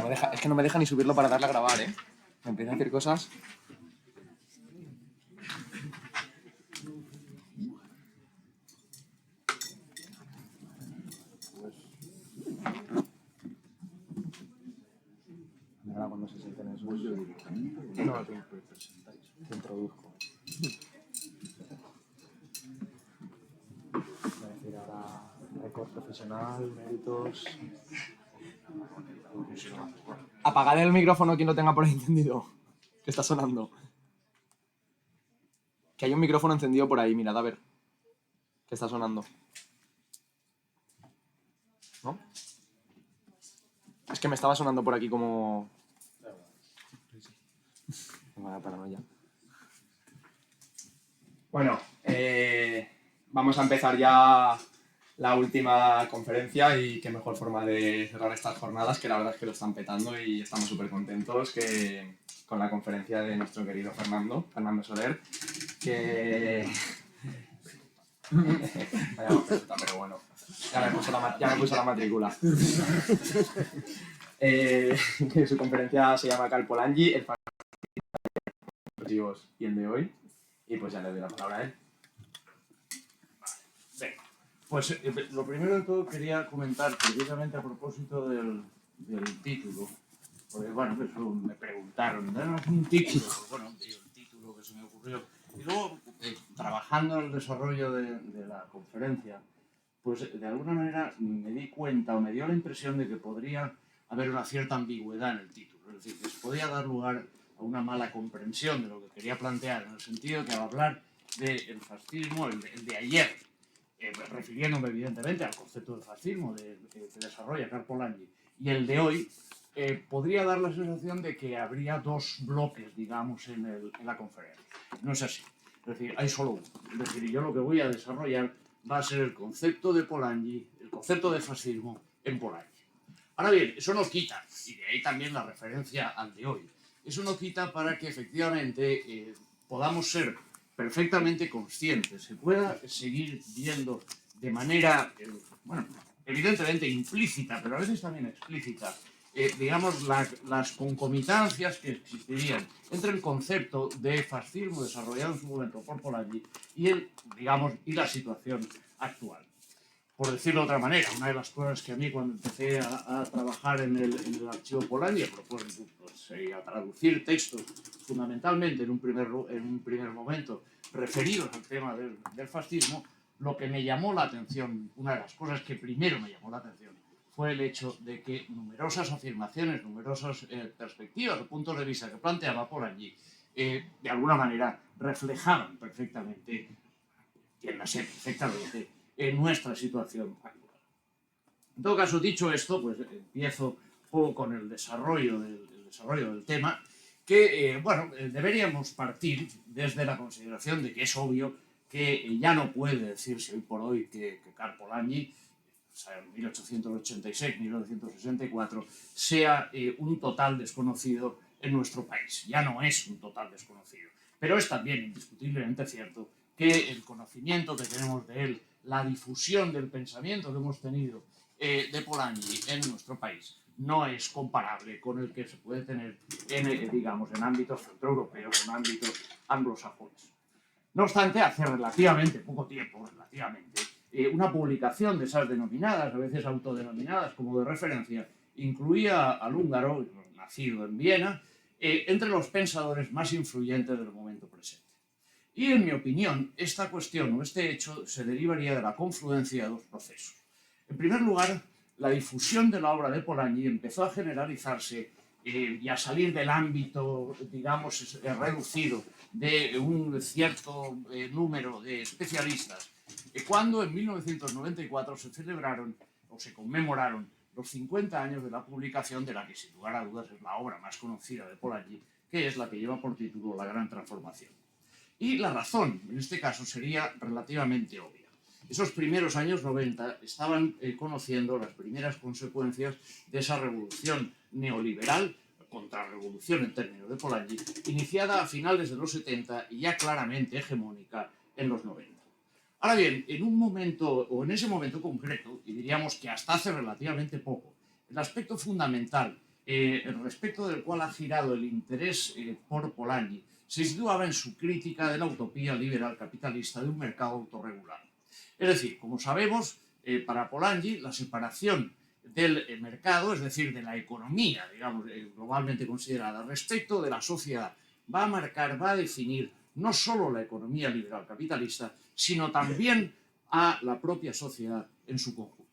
me deja, es que no me deja ni subirlo para darle a grabar, ¿eh? Me empieza a decir cosas. Ahora cuando se sienten esos... No, te introduzco. Voy a decir ahora récord profesional, méritos... Apagar el micrófono quien lo tenga por ahí encendido, que está sonando. Que hay un micrófono encendido por ahí, mirad, a ver. Que está sonando. ¿No? Es que me estaba sonando por aquí como... Vaya paranoia. Bueno, vamos a empezar ya la última conferencia y qué mejor forma de cerrar estas jornadas, que la verdad es que lo están petando y estamos súper contentos con la conferencia de nuestro querido Fernando Soler, que... Vaya puta, pero bueno, ya me puso la matrícula. Que su conferencia se llama Calpolangi, el y el de hoy, y pues ya le doy la palabra a él. Pues lo primero de todo quería comentar precisamente a propósito del título, porque bueno, pues, me preguntaron, ¿danos un título? Pues bueno, el título que se me ocurrió. Y luego, trabajando en el desarrollo de la conferencia, pues de alguna manera me di cuenta o me dio la impresión de que podría haber una cierta ambigüedad en el título, es decir, que se podía dar lugar a una mala comprensión de lo que quería plantear, en el sentido de que al hablar del fascismo, el de ayer, refiriéndome evidentemente al concepto de fascismo que desarrolla Calpolangi, y el de hoy, podría dar la sensación de que habría dos bloques, digamos, en la conferencia. No es así. Es decir, hay solo uno. Es decir, yo lo que voy a desarrollar va a ser el concepto de Polanyi, el concepto de fascismo en Polanyi. Ahora bien, eso no quita, y de ahí también la referencia al de hoy, eso no quita para que efectivamente podamos ser perfectamente conscientes, se pueda seguir viendo de manera, bueno, evidentemente implícita, pero a veces también explícita, digamos, las concomitancias que existirían entre el concepto de fascismo desarrollado en su momento por Polanyi y la situación actual. Por decirlo de otra manera, una de las cosas que a mí cuando empecé a trabajar en el archivo Polanyi, a traducir textos fundamentalmente en un primer momento referidos al tema del fascismo, lo que me llamó la atención, una de las cosas que primero me llamó la atención, fue el hecho de que numerosas afirmaciones, numerosas perspectivas o puntos de vista que planteaba Polanyi, de alguna manera reflejaban perfectamente, entiéndase perfectamente, en nuestra situación actual. En todo caso, dicho esto, pues empiezo un poco con el desarrollo del tema, que, bueno, deberíamos partir desde la consideración de que es obvio que ya no puede decirse hoy por hoy que Calpolanyi, o sea, en 1886-1964, sea un total desconocido en nuestro país. Ya no es un total desconocido. Pero es también indiscutiblemente cierto que el conocimiento que tenemos de él, la difusión del pensamiento que hemos tenido de Polanyi en nuestro país, no es comparable con el que se puede tener en ámbitos centroeuropeos, en ámbitos anglosajones. No obstante, hace relativamente poco tiempo, una publicación de esas denominadas, a veces autodenominadas como de referencia, incluía al húngaro, nacido en Viena, entre los pensadores más influyentes del momento presente. Y en mi opinión, esta cuestión o este hecho se derivaría de la confluencia de dos procesos. En primer lugar, la difusión de la obra de Polanyi empezó a generalizarse y a salir del ámbito, digamos, reducido de un cierto número de especialistas, cuando en 1994 se celebraron o se conmemoraron los 50 años de la publicación de la que, sin lugar a dudas, es la obra más conocida de Polanyi, que es la que lleva por título La Gran Transformación. Y la razón, en este caso, sería relativamente obvia. Esos primeros años 90 estaban conociendo las primeras consecuencias de esa revolución neoliberal, contrarrevolución en términos de Polanyi, iniciada a finales de los 70 y ya claramente hegemónica en los 90. Ahora bien, en ese momento concreto, y diríamos que hasta hace relativamente poco, el aspecto fundamental respecto del cual ha girado el interés por Polanyi, se situaba en su crítica de la utopía liberal capitalista de un mercado autorregulado. Es decir, como sabemos, para Polanyi la separación del mercado, es decir, de la economía, digamos, globalmente considerada, respecto de la sociedad, va a marcar, va a definir no solo la economía liberal capitalista, sino también a la propia sociedad en su conjunto.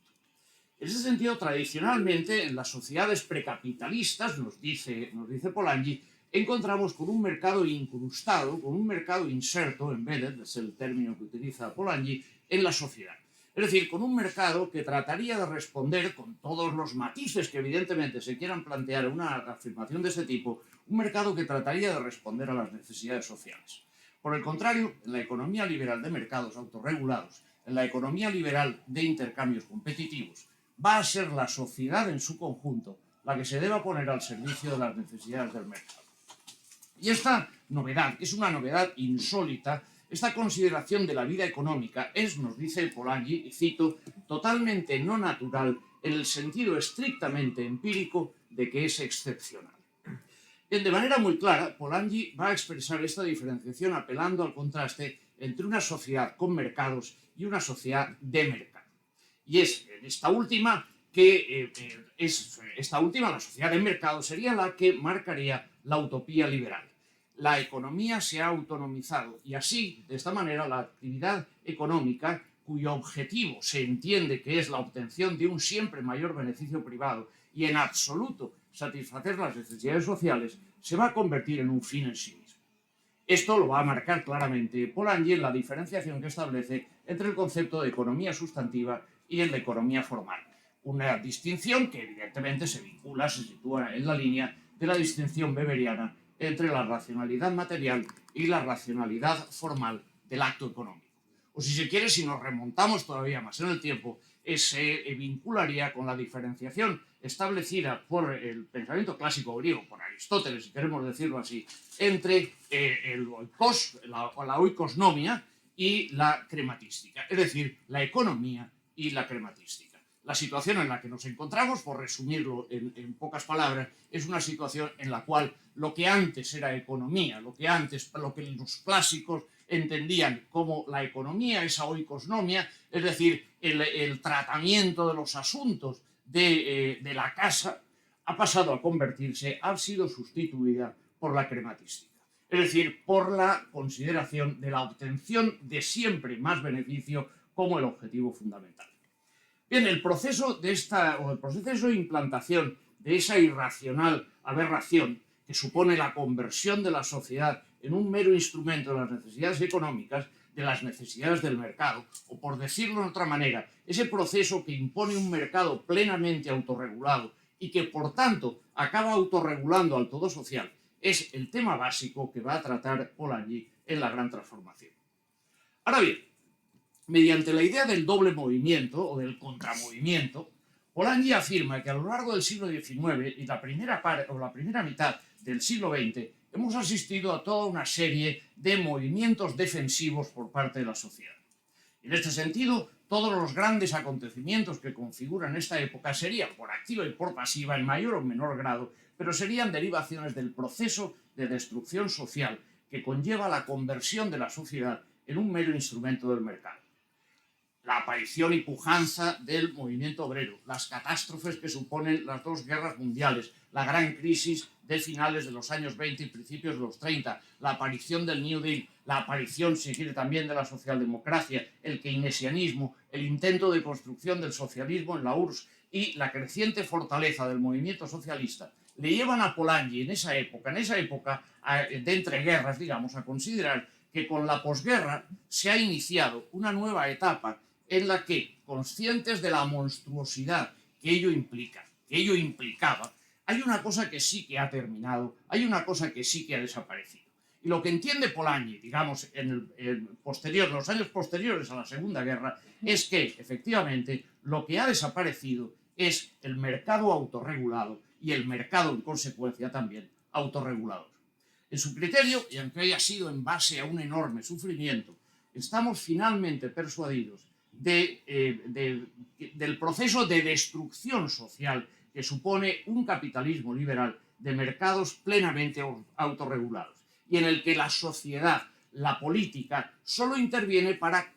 En ese sentido, tradicionalmente, en las sociedades precapitalistas, nos dice Polanyi, encontramos con un mercado incrustado, con un mercado inserto, embedded, es el término que utiliza Polanyi, en la sociedad. Es decir, con un mercado que trataría de responder, con todos los matices que evidentemente se quieran plantear en una afirmación de este tipo, un mercado que trataría de responder a las necesidades sociales. Por el contrario, en la economía liberal de mercados autorregulados, en la economía liberal de intercambios competitivos, va a ser la sociedad en su conjunto la que se deba poner al servicio de las necesidades del mercado. Y esta novedad, es una novedad insólita, esta consideración de la vida económica es, nos dice Polanyi, y cito, totalmente no natural en el sentido estrictamente empírico de que es excepcional. De manera muy clara, Polanyi va a expresar esta diferenciación apelando al contraste entre una sociedad con mercados y una sociedad de mercado. Y es en esta última la sociedad de mercado, sería la que marcaría la utopía liberal. La economía se ha autonomizado y así, de esta manera, la actividad económica, cuyo objetivo se entiende que es la obtención de un siempre mayor beneficio privado y en absoluto satisfacer las necesidades sociales, se va a convertir en un fin en sí mismo. Esto lo va a marcar claramente Polanyi en la diferenciación que establece entre el concepto de economía sustantiva y el de economía formal. Una distinción que evidentemente se sitúa en la línea de la distinción weberiana entre la racionalidad material y la racionalidad formal del acto económico. O si se quiere, si nos remontamos todavía más en el tiempo, se vincularía con la diferenciación establecida por el pensamiento clásico griego, por Aristóteles, si queremos decirlo así, entre el oikos, la oikosnomia y la crematística, es decir, la economía y la crematística. La situación en la que nos encontramos, por resumirlo en pocas palabras, es una situación en la cual lo que antes era economía, lo que los clásicos entendían como la economía, esa oikosnomia, es decir, el tratamiento de los asuntos de la casa, ha pasado a convertirse, ha sido sustituida por la crematística. Es decir, por la consideración de la obtención de siempre más beneficio como el objetivo fundamental. Bien, el proceso de implantación de esa irracional aberración que supone la conversión de la sociedad en un mero instrumento de las necesidades económicas, de las necesidades del mercado, o por decirlo de otra manera, ese proceso que impone un mercado plenamente autorregulado y que por tanto acaba autorregulando al todo social, es el tema básico que va a tratar Polanyi en la gran transformación. Ahora bien, mediante la idea del doble movimiento o del contramovimiento, Polanyi afirma que a lo largo del siglo XIX y la primera mitad del siglo XX hemos asistido a toda una serie de movimientos defensivos por parte de la sociedad. En este sentido, todos los grandes acontecimientos que configuran esta época serían, por activa y por pasiva, en mayor o menor grado, pero serían derivaciones del proceso de destrucción social que conlleva la conversión de la sociedad en un mero instrumento del mercado. La aparición y pujanza del movimiento obrero, las catástrofes que suponen las dos guerras mundiales, la gran crisis de finales de los años 20 y principios de los 30, la aparición del New Deal, la aparición, si quiere, también de la socialdemocracia, el keynesianismo, el intento de construcción del socialismo en la URSS y la creciente fortaleza del movimiento socialista, le llevan a Polanyi en esa época de entreguerras, digamos, a considerar que con la posguerra se ha iniciado una nueva etapa en la que, conscientes de la monstruosidad que ello implicaba, hay una cosa que sí que ha terminado, hay una cosa que sí que ha desaparecido. Y lo que entiende Polanyi, digamos, en los años posteriores a la Segunda Guerra, es que, efectivamente, lo que ha desaparecido es el mercado autorregulado y el mercado, en consecuencia, también autorregulador. En su criterio, y aunque haya sido en base a un enorme sufrimiento, estamos finalmente persuadidos del proceso de destrucción social que supone un capitalismo liberal de mercados plenamente autorregulados y en el que la sociedad, la política, solo interviene para,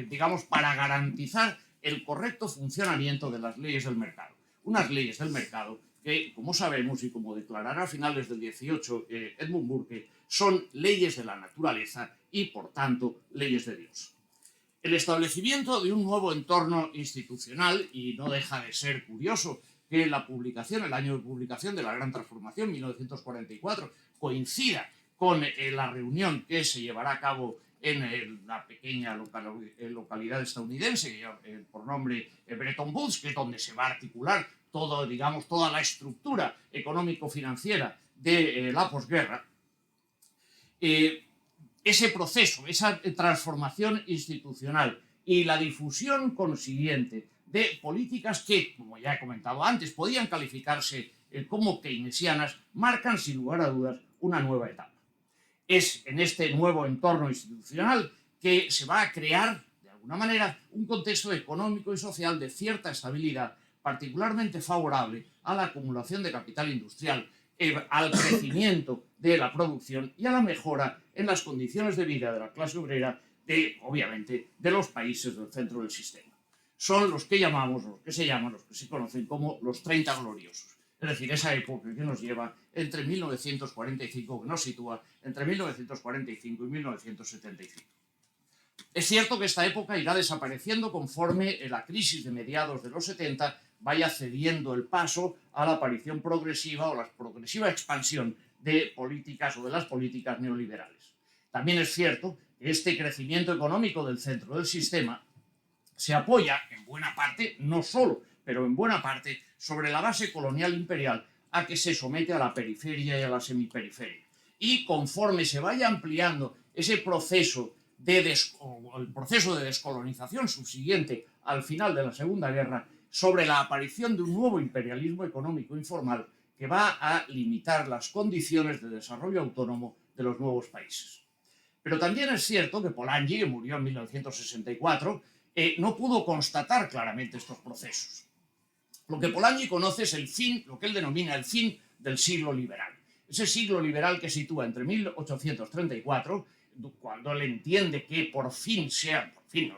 digamos, para garantizar el correcto funcionamiento de las leyes del mercado. Unas leyes del mercado que, como sabemos y como declarará a finales del 18 Edmund Burke, son leyes de la naturaleza y, por tanto, leyes de Dios. El establecimiento de un nuevo entorno institucional, y no deja de ser curioso que la publicación, el año de publicación de la Gran Transformación, 1944, coincida con la reunión que se llevará a cabo en la pequeña localidad estadounidense por nombre Bretton Woods, que es donde se va a articular todo, digamos, toda la estructura económico-financiera de la posguerra. Ese proceso, esa transformación institucional y la difusión consiguiente de políticas que, como ya he comentado antes, podían calificarse como keynesianas, marcan sin lugar a dudas una nueva etapa. Es en este nuevo entorno institucional que se va a crear, de alguna manera, un contexto económico y social de cierta estabilidad, particularmente favorable a la acumulación de capital industrial, al crecimiento de la producción y a la mejora en las condiciones de vida de la clase obrera, obviamente, de los países del centro del sistema. Son los que se conocen como los 30 gloriosos. Es decir, esa época que nos lleva entre 1945, que nos sitúa entre 1945 y 1975. Es cierto que esta época irá desapareciendo conforme la crisis de mediados de los 70 vaya cediendo el paso a la aparición progresiva o la progresiva expansión de políticas o de las políticas neoliberales. También es cierto que este crecimiento económico del centro del sistema se apoya en buena parte, no solo, pero en buena parte, sobre la base colonial imperial a que se somete a la periferia y a la semiperiferia. Y conforme se vaya ampliando ese proceso el proceso de descolonización subsiguiente al final de la Segunda Guerra, sobre la aparición de un nuevo imperialismo económico informal que va a limitar las condiciones de desarrollo autónomo de los nuevos países. Pero también es cierto que Polanyi, que murió en 1964, no pudo constatar claramente estos procesos. Lo que Polanyi conoce es el fin, lo que él denomina el fin del siglo liberal. Ese siglo liberal que sitúa entre 1834, cuando él entiende que por fin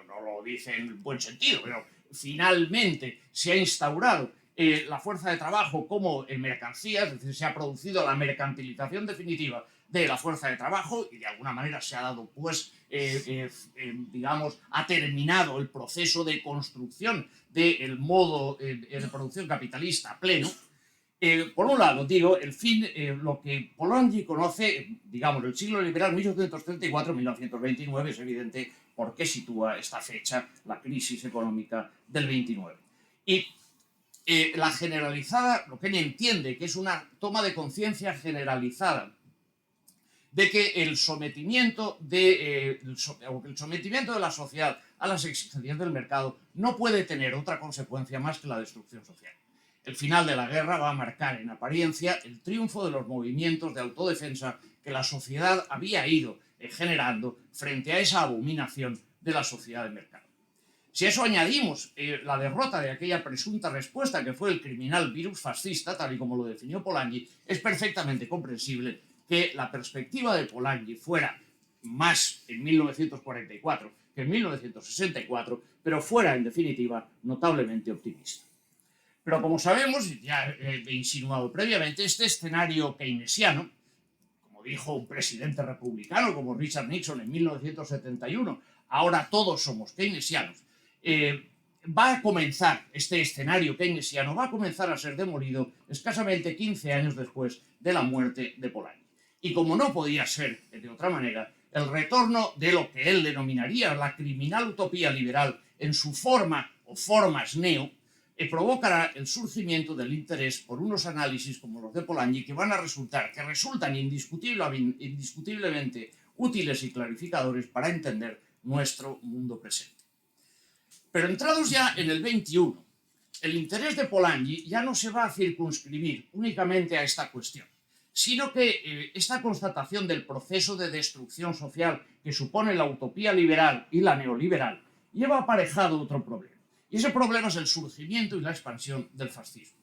no lo dice en buen sentido, pero finalmente se ha instaurado la fuerza de trabajo como mercancía, es decir, se ha producido la mercantilización definitiva de la fuerza de trabajo y de alguna manera se ha dado, pues, digamos, ha terminado el proceso de construcción del modo de producción capitalista pleno. Por un lado, digo, el fin, lo que Polanyi conoce, digamos, el siglo liberal 1834-1929, es evidente por qué sitúa esta fecha la crisis económica del 29. Y la generalizada, lo que él entiende, que es una toma de conciencia generalizada de que el sometimiento de la sociedad a las exigencias del mercado no puede tener otra consecuencia más que la destrucción social. El final de la guerra va a marcar en apariencia el triunfo de los movimientos de autodefensa que la sociedad había ido generando frente a esa abominación de la sociedad de mercado. Si a eso añadimos la derrota de aquella presunta respuesta que fue el criminal virus fascista, tal y como lo definió Polanyi, es perfectamente comprensible que la perspectiva de Polanyi fuera más en 1944 que en 1964, pero fuera, en definitiva, notablemente optimista. Pero como sabemos, ya he insinuado previamente, este escenario keynesiano, como dijo un presidente republicano como Richard Nixon en 1971, ahora todos somos keynesianos, va a comenzar, este escenario keynesiano va a comenzar a ser demolido escasamente 15 años después de la muerte de Polanyi. Y como no podía ser de otra manera, el retorno de lo que él denominaría la criminal utopía liberal en su forma o formas neo, provocará el surgimiento del interés por unos análisis como los de Polanyi que resultan indiscutiblemente útiles y clarificadores para entender nuestro mundo presente. Pero entrados ya en el 21, el interés de Polanyi ya no se va a circunscribir únicamente a esta cuestión, sino que esta constatación del proceso de destrucción social que supone la utopía liberal y la neoliberal lleva aparejado otro problema. Y ese problema es el surgimiento y la expansión del fascismo.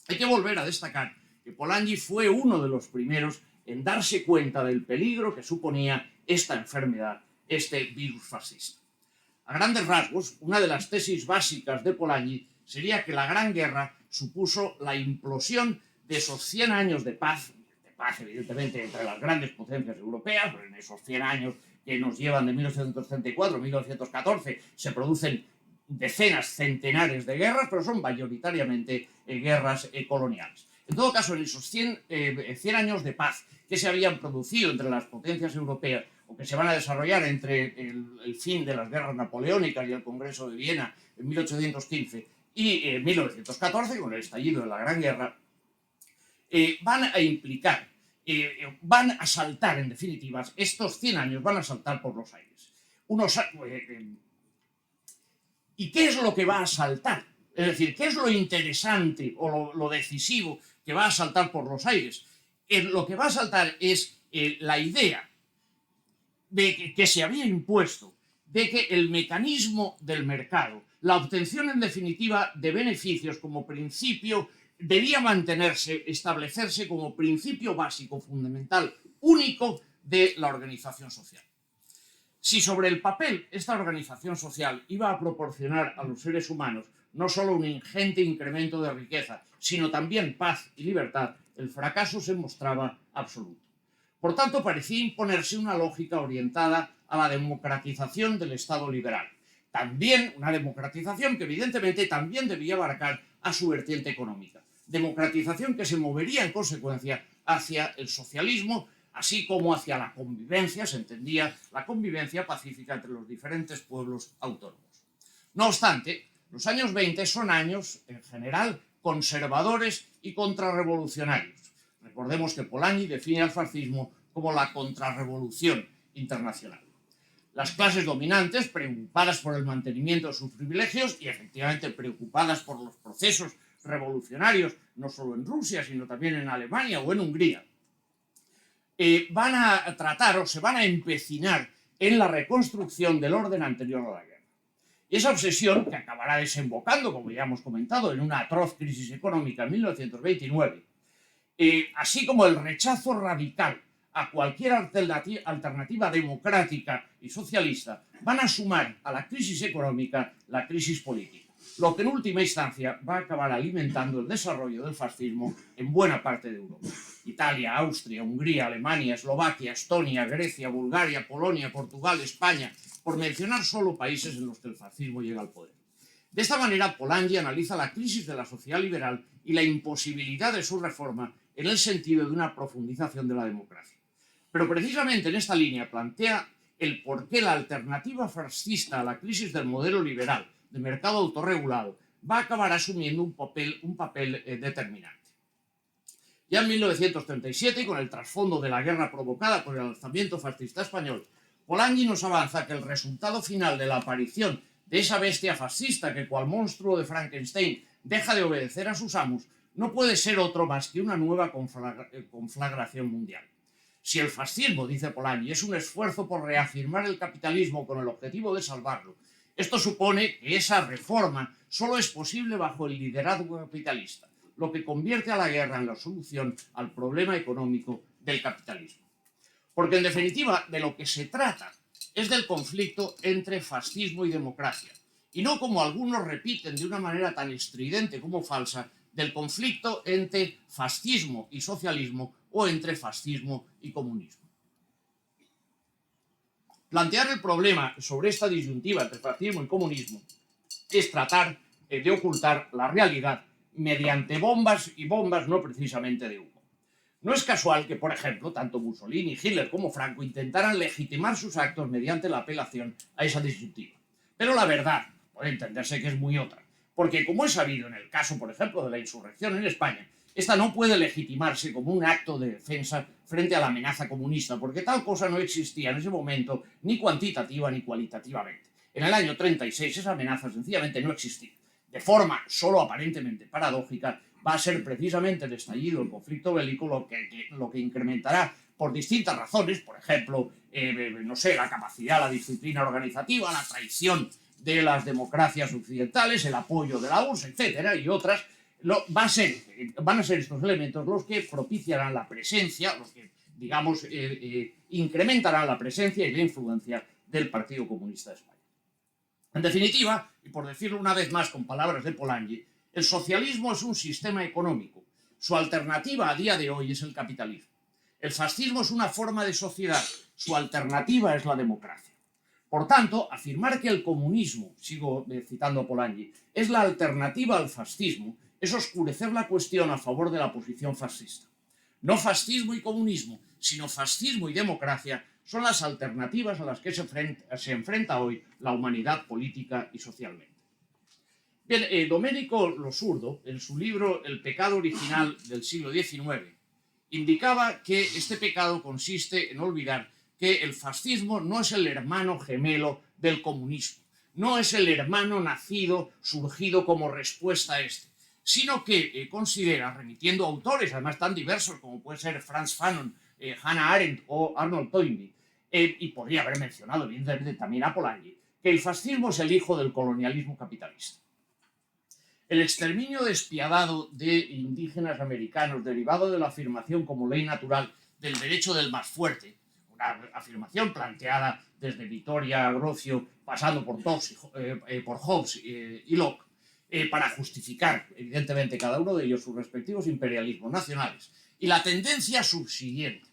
Hay que volver a destacar que Polanyi fue uno de los primeros en darse cuenta del peligro que suponía esta enfermedad, este virus fascista. A grandes rasgos, una de las tesis básicas de Polanyi sería que la Gran Guerra supuso la implosión de esos 100 años de paz evidentemente entre las grandes potencias europeas, pero en esos 100 años que nos llevan de 1834 a 1914 se producen decenas, centenares de guerras, pero son mayoritariamente guerras coloniales. En todo caso, en esos 100 años de paz que se habían producido entre las potencias europeas o que se van a desarrollar entre el fin de las guerras napoleónicas y el Congreso de Viena en 1815 y 1914, con el estallido de la Gran Guerra, van a implicar, van a saltar, en definitiva, estos 100 años van a saltar por los aires. ¿Y qué es lo que va a saltar? Es decir, ¿qué es lo interesante o lo decisivo que va a saltar por los aires? Lo que va a saltar es la idea de que se había impuesto de que el mecanismo del mercado, la obtención en definitiva de beneficios como principio, debía mantenerse, establecerse como principio básico, fundamental, único de la organización social. Si sobre el papel esta organización social iba a proporcionar a los seres humanos no solo un ingente incremento de riqueza, sino también paz y libertad, el fracaso se mostraba absoluto. Por tanto, parecía imponerse una lógica orientada a la democratización del Estado liberal. También una democratización que evidentemente también debía abarcar a su vertiente económica. Democratización que se movería en consecuencia hacia el socialismo, así como hacia la convivencia, se entendía la convivencia pacífica entre los diferentes pueblos autónomos. No obstante, los años 20 son años, en general, conservadores y contrarrevolucionarios. Recordemos que Polanyi define al fascismo como la contrarrevolución internacional. Las clases dominantes, preocupadas por el mantenimiento de sus privilegios y efectivamente preocupadas por los procesos revolucionarios, no solo en Rusia, sino también en Alemania o en Hungría, van a tratar o se van a empecinar en la reconstrucción del orden anterior a la guerra. Y esa obsesión, que acabará desembocando, como ya hemos comentado, en una atroz crisis económica en 1929, así como el rechazo radical a cualquier alternativa democrática y socialista, van a sumar a la crisis económica la crisis política, lo que en última instancia va a acabar alimentando el desarrollo del fascismo en buena parte de Europa. Italia, Austria, Hungría, Alemania, Eslovaquia, Estonia, Grecia, Bulgaria, Polonia, Portugal, España, por mencionar solo países en los que el fascismo llega al poder. De esta manera, Polanyi analiza la crisis de la sociedad liberal y la imposibilidad de su reforma en el sentido de una profundización de la democracia. Pero precisamente en esta línea plantea el por qué la alternativa fascista a la crisis del modelo liberal de mercado autorregulado va a acabar asumiendo un papel determinante. Ya en 1937, y con el trasfondo de la guerra provocada por el alzamiento fascista español, Polanyi nos avanza que el resultado final de la aparición de esa bestia fascista que, cual monstruo de Frankenstein, deja de obedecer a sus amos, no puede ser otro más que una nueva conflagración mundial. Si el fascismo, dice Polanyi, es un esfuerzo por reafirmar el capitalismo con el objetivo de salvarlo, esto supone que esa reforma solo es posible bajo el liderazgo capitalista, lo que convierte a la guerra en la solución al problema económico del capitalismo. Porque en definitiva de lo que se trata es del conflicto entre fascismo y democracia, y no, como algunos repiten de una manera tan estridente como falsa, del conflicto entre fascismo y socialismo o entre fascismo y comunismo. Plantear el problema sobre esta disyuntiva entre fascismo y comunismo es tratar de ocultar la realidad mediante bombas y bombas no precisamente de humo. No es casual que, por ejemplo, tanto Mussolini, Hitler como Franco intentaran legitimar sus actos mediante la apelación a esa disyuntiva. Pero la verdad puede entenderse que es muy otra, porque como es sabido en el caso, por ejemplo, de la insurrección en España, esta no puede legitimarse como un acto de defensa frente a la amenaza comunista, porque tal cosa no existía en ese momento ni cuantitativa ni cualitativamente. En el año 36 esa amenaza sencillamente no existía. De forma solo aparentemente paradójica, va a ser precisamente el estallido del conflicto bélico lo que incrementará por distintas razones, por ejemplo, la capacidad, la disciplina organizativa, la traición de las democracias occidentales, el apoyo de la URSS, etcétera, y otras, van a ser estos elementos los que propiciarán la presencia, los que, digamos, incrementarán la presencia y la influencia del Partido Comunista de España. En definitiva, y por decirlo una vez más con palabras de Polanyi, el socialismo es un sistema económico. Su alternativa a día de hoy es el capitalismo. El fascismo es una forma de sociedad. Su alternativa es la democracia. Por tanto, afirmar que el comunismo, sigo citando a Polanyi, es la alternativa al fascismo, es oscurecer la cuestión a favor de la posición fascista. No fascismo y comunismo, sino fascismo y democracia son las alternativas a las que se enfrenta hoy la humanidad política y socialmente. Bien, Domenico Losurdo, en su libro El pecado original del siglo XIX, indicaba que este pecado consiste en olvidar que el fascismo no es el hermano gemelo del comunismo, no es el hermano nacido, surgido como respuesta a este, sino que considera, remitiendo a autores además tan diversos como puede ser Franz Fanon, Hannah Arendt o Arnold Toynbee, y podría haber mencionado evidentemente también a Polanyi, que el fascismo es el hijo del colonialismo capitalista. El exterminio despiadado de indígenas americanos derivado de la afirmación como ley natural del derecho del más fuerte, una afirmación planteada desde Vittoria Grocio, pasando por Hobbes y Locke, para justificar, evidentemente, cada uno de ellos sus respectivos imperialismos nacionales, y la tendencia subsiguiente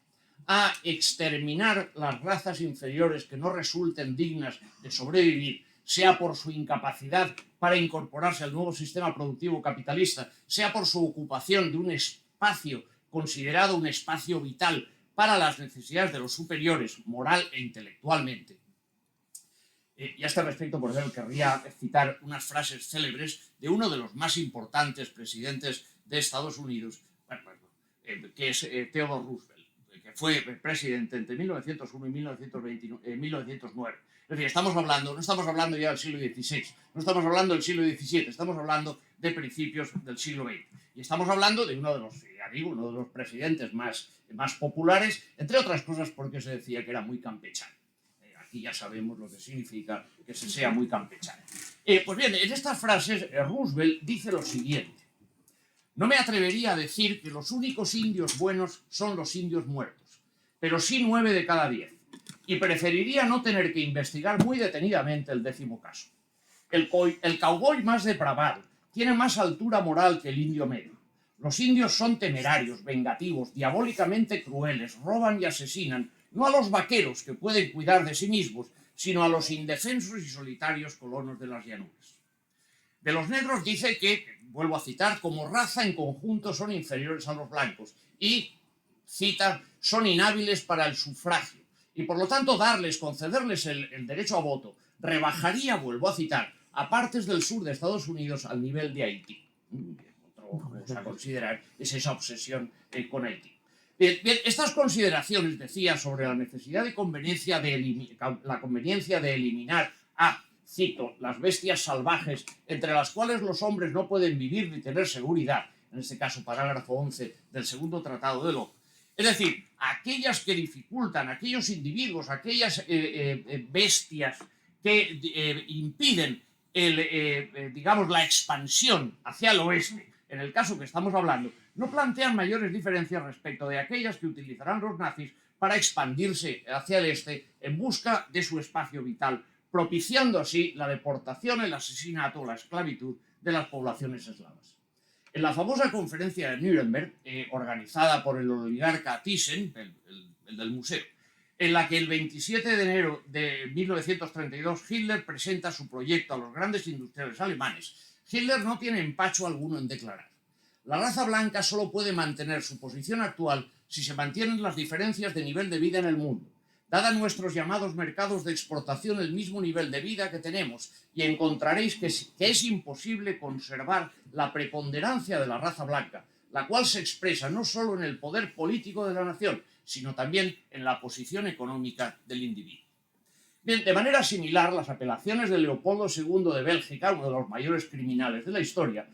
a exterminar las razas inferiores que no resulten dignas de sobrevivir, sea por su incapacidad para incorporarse al nuevo sistema productivo capitalista, sea por su ocupación de un espacio considerado un espacio vital para las necesidades de los superiores, moral e intelectualmente. Y a este respecto, por ejemplo, querría citar unas frases célebres de uno de los más importantes presidentes de Estados Unidos, que es Theodore Roosevelt, que fue presidente entre 1901 y 1909. Es decir, no estamos hablando ya del siglo XVI, no estamos hablando del siglo XVII, estamos hablando de principios del siglo XX. Y estamos hablando de uno de los presidentes más populares, entre otras cosas porque se decía que era muy campechano. Aquí ya sabemos lo que significa que se sea muy campechano. Pues bien, en estas frases Roosevelt dice lo siguiente: no me atrevería a decir que los únicos indios buenos son los indios muertos, pero sí 9 de cada 10. Y preferiría no tener que investigar muy detenidamente el 10º caso. El cowboy más depravado tiene más altura moral que el indio medio. Los indios son temerarios, vengativos, diabólicamente crueles, roban y asesinan, no a los vaqueros que pueden cuidar de sí mismos, sino a los indefensos y solitarios colonos de las llanuras. De los negros dice que, vuelvo a citar, como raza en conjunto son inferiores a los blancos y, cita, son inhábiles para el sufragio y por lo tanto concederles el derecho a voto rebajaría, vuelvo a citar, a partes del sur de Estados Unidos al nivel de Haití. Otra cosa a considerar es esa obsesión con Haití. Bien, estas consideraciones, decía, sobre la necesidad y conveniencia de eliminar a, cito, las bestias salvajes entre las cuales los hombres no pueden vivir ni tener seguridad, en este caso parágrafo 11 del segundo tratado de Locke, es decir, aquellas que dificultan, aquellos individuos, aquellas bestias que impiden digamos, la expansión hacia el oeste, en el caso que estamos hablando, no plantean mayores diferencias respecto de aquellas que utilizarán los nazis para expandirse hacia el este en busca de su espacio vital, propiciando así la deportación, el asesinato o la esclavitud de las poblaciones eslavas. En la famosa conferencia de Nuremberg, organizada por el oligarca Thyssen, el del museo, en la que el 27 de enero de 1932 Hitler presenta su proyecto a los grandes industriales alemanes, Hitler no tiene empacho alguno en declarar: la raza blanca solo puede mantener su posición actual si se mantienen las diferencias de nivel de vida en el mundo. Dad a nuestros llamados mercados de exportación el mismo nivel de vida que tenemos y encontraréis que es imposible conservar la preponderancia de la raza blanca, la cual se expresa no solo en el poder político de la nación, sino también en la posición económica del individuo. Bien, de manera similar, las apelaciones de Leopoldo II de Bélgica, uno de los mayores criminales de la historia,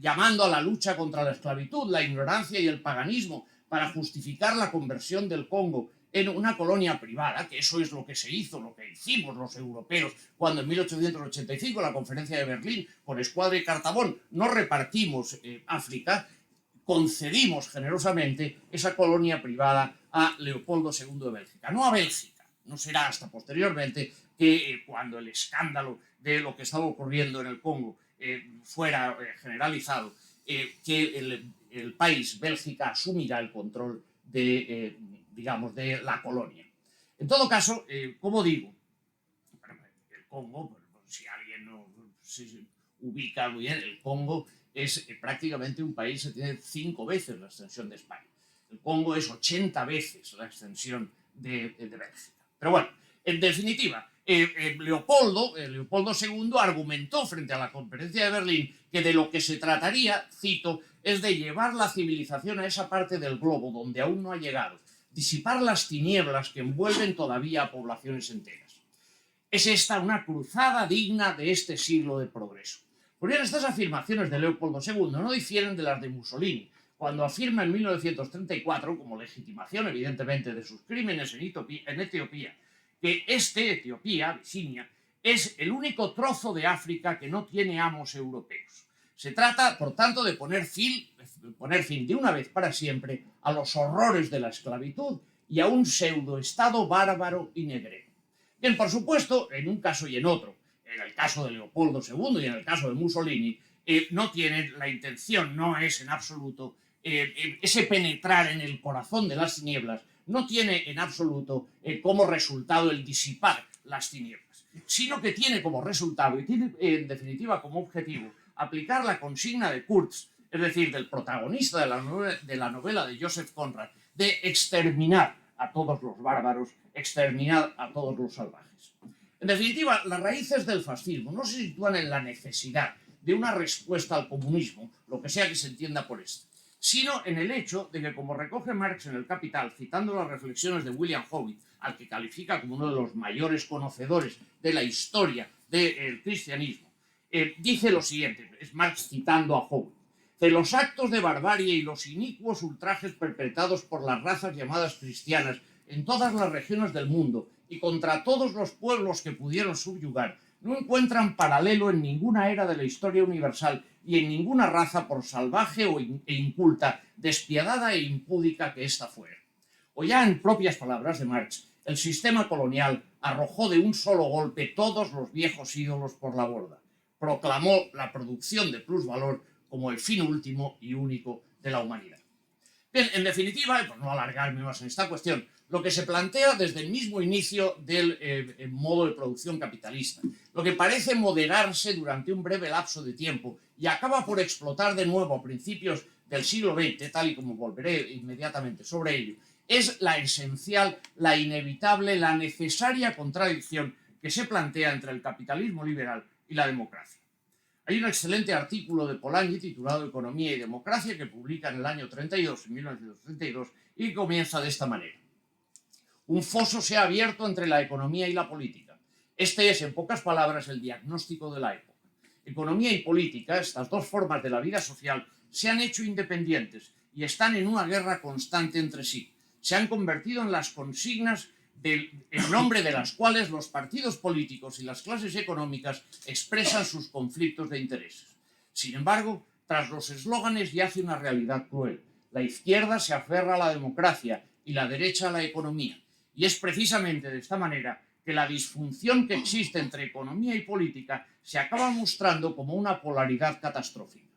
llamando a la lucha contra la esclavitud, la ignorancia y el paganismo para justificar la conversión del Congo en una colonia privada, que eso es lo que se hizo, lo que hicimos los europeos cuando en 1885, en la conferencia de Berlín, con Escuadra y Cartabón, no repartimos África, concedimos generosamente esa colonia privada a Leopoldo II de Bélgica, no a Bélgica. No será hasta posteriormente que cuando el escándalo de lo que estaba ocurriendo en el Congo fuera generalizado, que el país Bélgica asumirá el control de, digamos, de la colonia. En todo caso, como digo, el Congo, si alguien no se ubica muy bien, el Congo es prácticamente un país que tiene 5 veces la extensión de España. El Congo es 80 veces la extensión de Bélgica. Pero bueno, en definitiva, Leopoldo II argumentó frente a la conferencia de Berlín que de lo que se trataría, cito, es de llevar la civilización a esa parte del globo donde aún no ha llegado, disipar las tinieblas que envuelven todavía a poblaciones enteras. Es esta una cruzada digna de este siglo de progreso. Pues bien, estas afirmaciones de Leopoldo II no difieren de las de Mussolini, cuando afirma en 1934, como legitimación evidentemente de sus crímenes en Etiopía, que Etiopía, Abisinia, es el único trozo de África que no tiene amos europeos. Se trata, por tanto, de poner fin de una vez para siempre a los horrores de la esclavitud y a un pseudoestado bárbaro y negrero. Bien, por supuesto, en un caso y en otro, en el caso de Leopoldo II y en el caso de Mussolini, no tienen la intención, no es en absoluto ese penetrar en el corazón de las tinieblas, no tiene en absoluto como resultado el disipar las tinieblas, sino que tiene como resultado y tiene en definitiva como objetivo aplicar la consigna de Kurz, es decir, del protagonista de la novela de Joseph Conrad, de exterminar a todos los bárbaros, exterminar a todos los salvajes. En definitiva, las raíces del fascismo no se sitúan en la necesidad de una respuesta al comunismo, lo que sea que se entienda por esto, sino en el hecho de que, como recoge Marx en El Capital, citando las reflexiones de William Howitt, al que califica como uno de los mayores conocedores de la historia del cristianismo, dice lo siguiente, es Marx citando a Howitt, de los actos de barbarie y los inicuos ultrajes perpetrados por las razas llamadas cristianas en todas las regiones del mundo y contra todos los pueblos que pudieron subyugar, no encuentran paralelo en ninguna era de la historia universal y en ninguna raza, por salvaje e inculta, despiadada e impúdica que ésta fuera. O ya en propias palabras de Marx, el sistema colonial arrojó de un solo golpe todos los viejos ídolos por la borda. Proclamó la producción de plusvalor como el fin último y único de la humanidad. Bien, en definitiva, y por no alargarme más en esta cuestión, lo que se plantea desde el mismo inicio del modo de producción capitalista, lo que parece moderarse durante un breve lapso de tiempo y acaba por explotar de nuevo a principios del siglo XX, tal y como volveré inmediatamente sobre ello, es la esencial, la inevitable, la necesaria contradicción que se plantea entre el capitalismo liberal y la democracia. Hay un excelente artículo de Polanyi titulado Economía y Democracia que publica en el año 32, en 1932, y comienza de esta manera. Un foso se ha abierto entre la economía y la política. Este es, en pocas palabras, el diagnóstico de la época. Economía y política, estas dos formas de la vida social, se han hecho independientes y están en una guerra constante entre sí. Se han convertido en las consignas en nombre de las cuales los partidos políticos y las clases económicas expresan sus conflictos de intereses. Sin embargo, tras los eslóganes yace una realidad cruel. La izquierda se aferra a la democracia y la derecha a la economía. Y es precisamente de esta manera que la disfunción que existe entre economía y política se acaba mostrando como una polaridad catastrófica.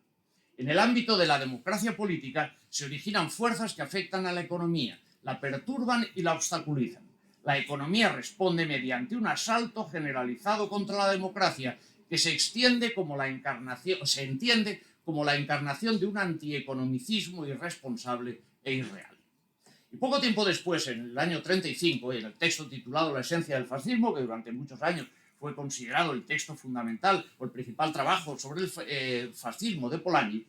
En el ámbito de la democracia política se originan fuerzas que afectan a la economía, la perturban y la obstaculizan. La economía responde mediante un asalto generalizado contra la democracia que se entiende como la encarnación de un antieconomicismo irresponsable e irreal. Y poco tiempo después, en el año 35, en el texto titulado La esencia del fascismo, que durante muchos años fue considerado el texto fundamental o el principal trabajo sobre el fascismo de Polanyi,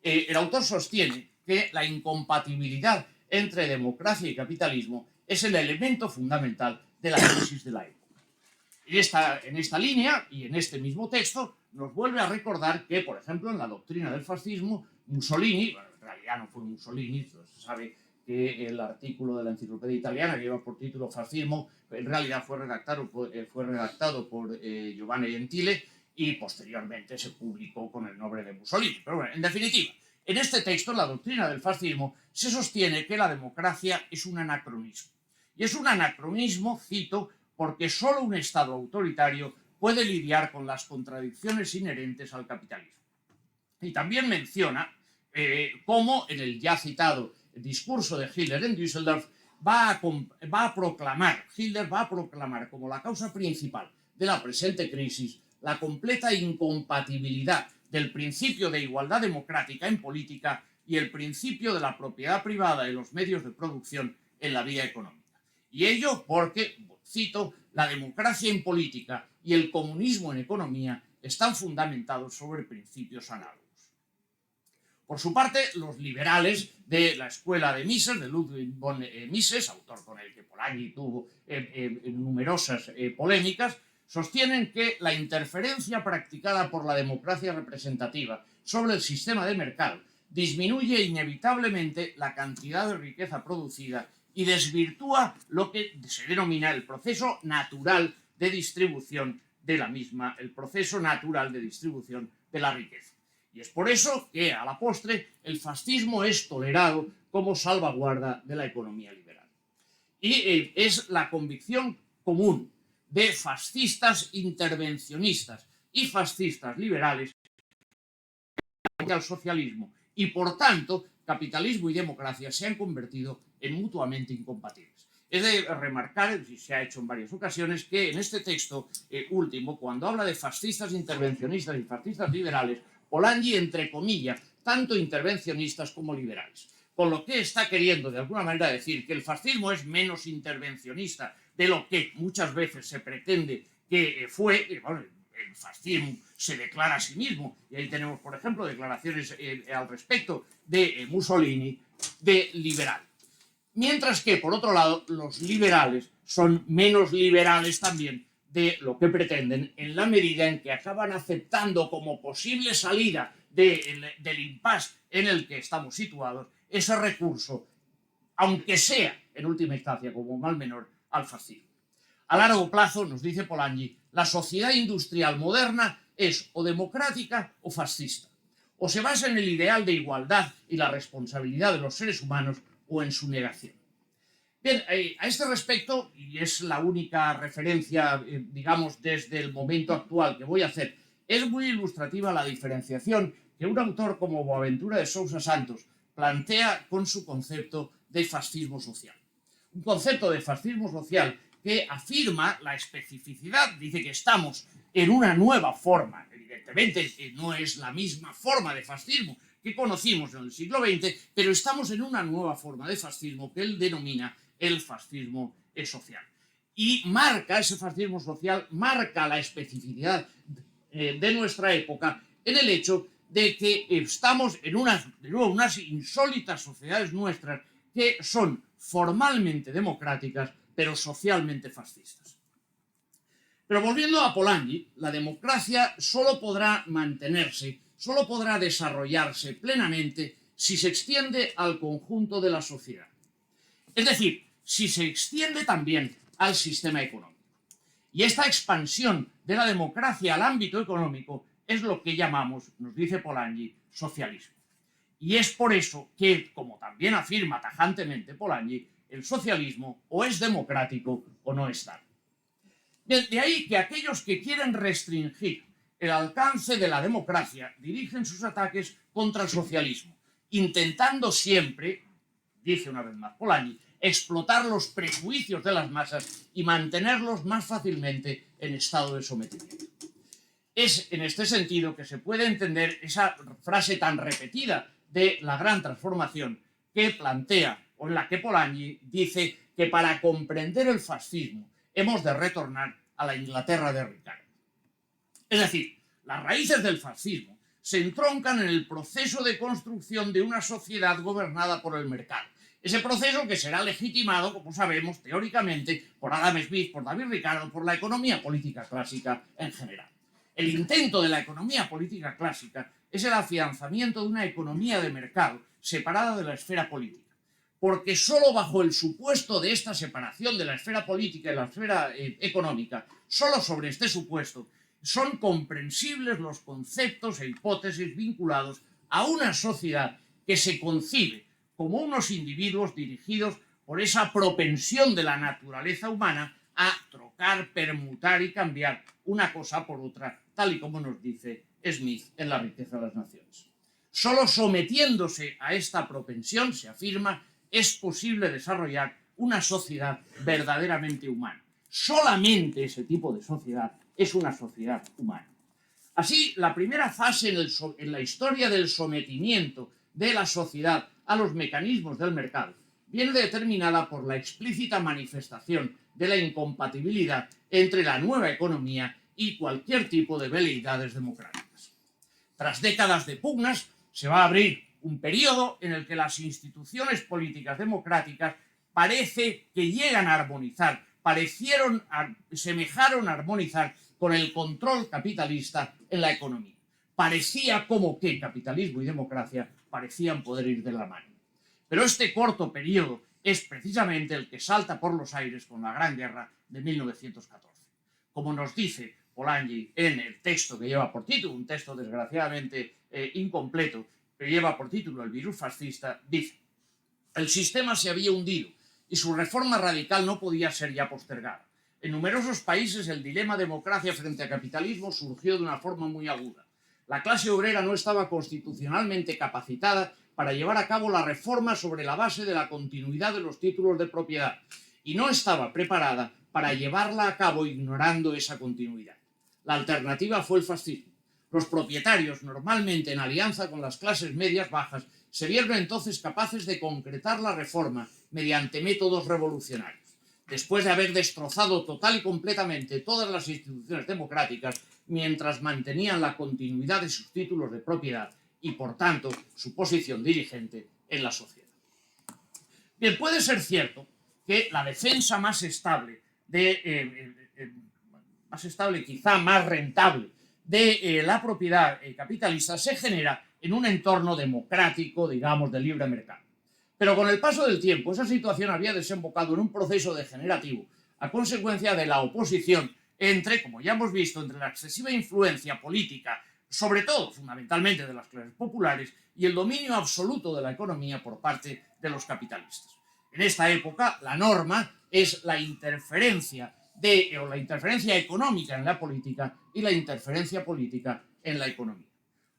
el autor sostiene que la incompatibilidad entre democracia y capitalismo es el elemento fundamental de la crisis de la época. Y en esta línea y en este mismo texto nos vuelve a recordar que, por ejemplo, en la doctrina del fascismo, Mussolini, bueno, en realidad no fue Mussolini, se sabe que el artículo de la Enciclopedia Italiana, que lleva por título Fascismo, en realidad fue redactado por Giovanni Gentile y posteriormente se publicó con el nombre de Mussolini. Pero bueno, en definitiva, en este texto, en la doctrina del fascismo, se sostiene que la democracia es un anacronismo. Y es un anacronismo, cito, porque solo un Estado autoritario puede lidiar con las contradicciones inherentes al capitalismo. Y también menciona cómo en el ya citado discurso de Hitler en Düsseldorf Hitler va a proclamar como la causa principal de la presente crisis la completa incompatibilidad del principio de igualdad democrática en política y el principio de la propiedad privada de los medios de producción en la vida económica. Y ello porque, cito, la democracia en política y el comunismo en economía están fundamentados sobre principios análogos. Por su parte, los liberales de la escuela de Mises, de Ludwig von Mises, autor con el que Polanyi tuvo numerosas polémicas, sostienen que la interferencia practicada por la democracia representativa sobre el sistema de mercado disminuye inevitablemente la cantidad de riqueza producida y desvirtúa lo que se denomina el proceso natural de distribución de la misma, el proceso natural de distribución de la riqueza. Y es por eso que, a la postre, el fascismo es tolerado como salvaguarda de la economía liberal. Y es la convicción común de fascistas intervencionistas y fascistas liberales al socialismo. Y, por tanto, capitalismo y democracia se han convertido en mutuamente incompatibles. Es de remarcar, y se ha hecho en varias ocasiones, que en este texto último, cuando habla de fascistas intervencionistas y fascistas liberales, Polanyi entrecomilla tanto intervencionistas como liberales. Con lo que está queriendo de alguna manera decir que el fascismo es menos intervencionista de lo que muchas veces se pretende que fue. Bueno, el fascismo se declara a sí mismo, y ahí tenemos, por ejemplo, declaraciones al respecto de Mussolini, de liberal. Mientras que, por otro lado, los liberales son menos liberales también de lo que pretenden, en la medida en que acaban aceptando como posible salida del impasse en el que estamos situados ese recurso, aunque sea en última instancia como mal menor, al fascismo. A largo plazo, nos dice Polanyi, la sociedad industrial moderna es o democrática o fascista, o se basa en el ideal de igualdad y la responsabilidad de los seres humanos o en su negación. Bien, a este respecto, y es la única referencia, digamos, desde el momento actual que voy a hacer, es muy ilustrativa la diferenciación que un autor como Boaventura de Sousa Santos plantea con su concepto de fascismo social. Un concepto de fascismo social que afirma la especificidad, dice que estamos en una nueva forma, evidentemente no es la misma forma de fascismo que conocimos en el siglo XX, pero estamos en una nueva forma de fascismo que él denomina el fascismo social. Y marca, ese fascismo social, marca la especificidad de nuestra época en el hecho de que estamos en unas insólitas sociedades nuestras que son formalmente democráticas, pero socialmente fascistas. Pero volviendo a Polanyi, la democracia solo podrá mantenerse, solo podrá desarrollarse plenamente si se extiende al conjunto de la sociedad. Es decir, si se extiende también al sistema económico. Y esta expansión de la democracia al ámbito económico es lo que llamamos, nos dice Polanyi, socialismo. Y es por eso que, como también afirma tajantemente Polanyi, el socialismo o es democrático o no es tal. De ahí que aquellos que quieren restringir el alcance de la democracia dirigen sus ataques contra el socialismo, intentando siempre, dice una vez más Polanyi, explotar los prejuicios de las masas y mantenerlos más fácilmente en estado de sometimiento. Es en este sentido que se puede entender esa frase tan repetida de la gran transformación que plantea, o en la que Polanyi dice que para comprender el fascismo hemos de retornar a la Inglaterra de Ricardo. Es decir, las raíces del fascismo se entroncan en el proceso de construcción de una sociedad gobernada por el mercado. Ese proceso que será legitimado, como sabemos, teóricamente, por Adam Smith, por David Ricardo, por la economía política clásica en general. El intento de la economía política clásica es el afianzamiento de una economía de mercado separada de la esfera política. porque solo bajo el supuesto de esta separación de la esfera política y la esfera económica, solo sobre este supuesto, son comprensibles los conceptos e hipótesis vinculados a una sociedad que se concibe como unos individuos dirigidos por esa propensión de la naturaleza humana a trocar, permutar y cambiar una cosa por otra, tal y como nos dice Smith en La riqueza de las naciones. Solo sometiéndose a esta propensión, se afirma, es posible desarrollar una sociedad verdaderamente humana. Solamente ese tipo de sociedad es una sociedad humana. Así, la primera fase en la historia del sometimiento de la sociedad a los mecanismos del mercado viene determinada por la explícita manifestación de la incompatibilidad entre la nueva economía y cualquier tipo de veleidades democráticas. Tras décadas de pugnas, se va a abrir un periodo en el que las instituciones políticas democráticas parece que llegan a armonizar, semejaron a armonizar con el control capitalista en la economía. Parecía como que capitalismo y democracia parecían poder ir de la mano. Pero este corto periodo es precisamente el que salta por los aires con la Gran Guerra de 1914. Como nos dice Polanyi en el texto que lleva por título, un texto desgraciadamente incompleto, que lleva por título El virus fascista, dice: el sistema se había hundido y su reforma radical no podía ser ya postergada. En numerosos países el dilema democracia frente a capitalismo surgió de una forma muy aguda. La clase obrera no estaba constitucionalmente capacitada para llevar a cabo la reforma sobre la base de la continuidad de los títulos de propiedad y no estaba preparada para llevarla a cabo ignorando esa continuidad. La alternativa fue el fascismo. Los propietarios, normalmente en alianza con las clases medias bajas, se vieron entonces capaces de concretar la reforma mediante métodos revolucionarios. Después de haber destrozado total y completamente todas las instituciones democráticas, mientras mantenían la continuidad de sus títulos de propiedad y, por tanto, su posición dirigente en la sociedad. Bien, puede ser cierto que la defensa más estable, quizá más rentable, de la propiedad capitalista se genera en un entorno democrático, digamos, de libre mercado. Pero con el paso del tiempo, esa situación había desembocado en un proceso degenerativo a consecuencia de la oposición como ya hemos visto, entre la excesiva influencia política, sobre todo, fundamentalmente, de las clases populares, y el dominio absoluto de la economía por parte de los capitalistas. En esta época, la norma es la interferencia económica en la política y la interferencia política en la economía.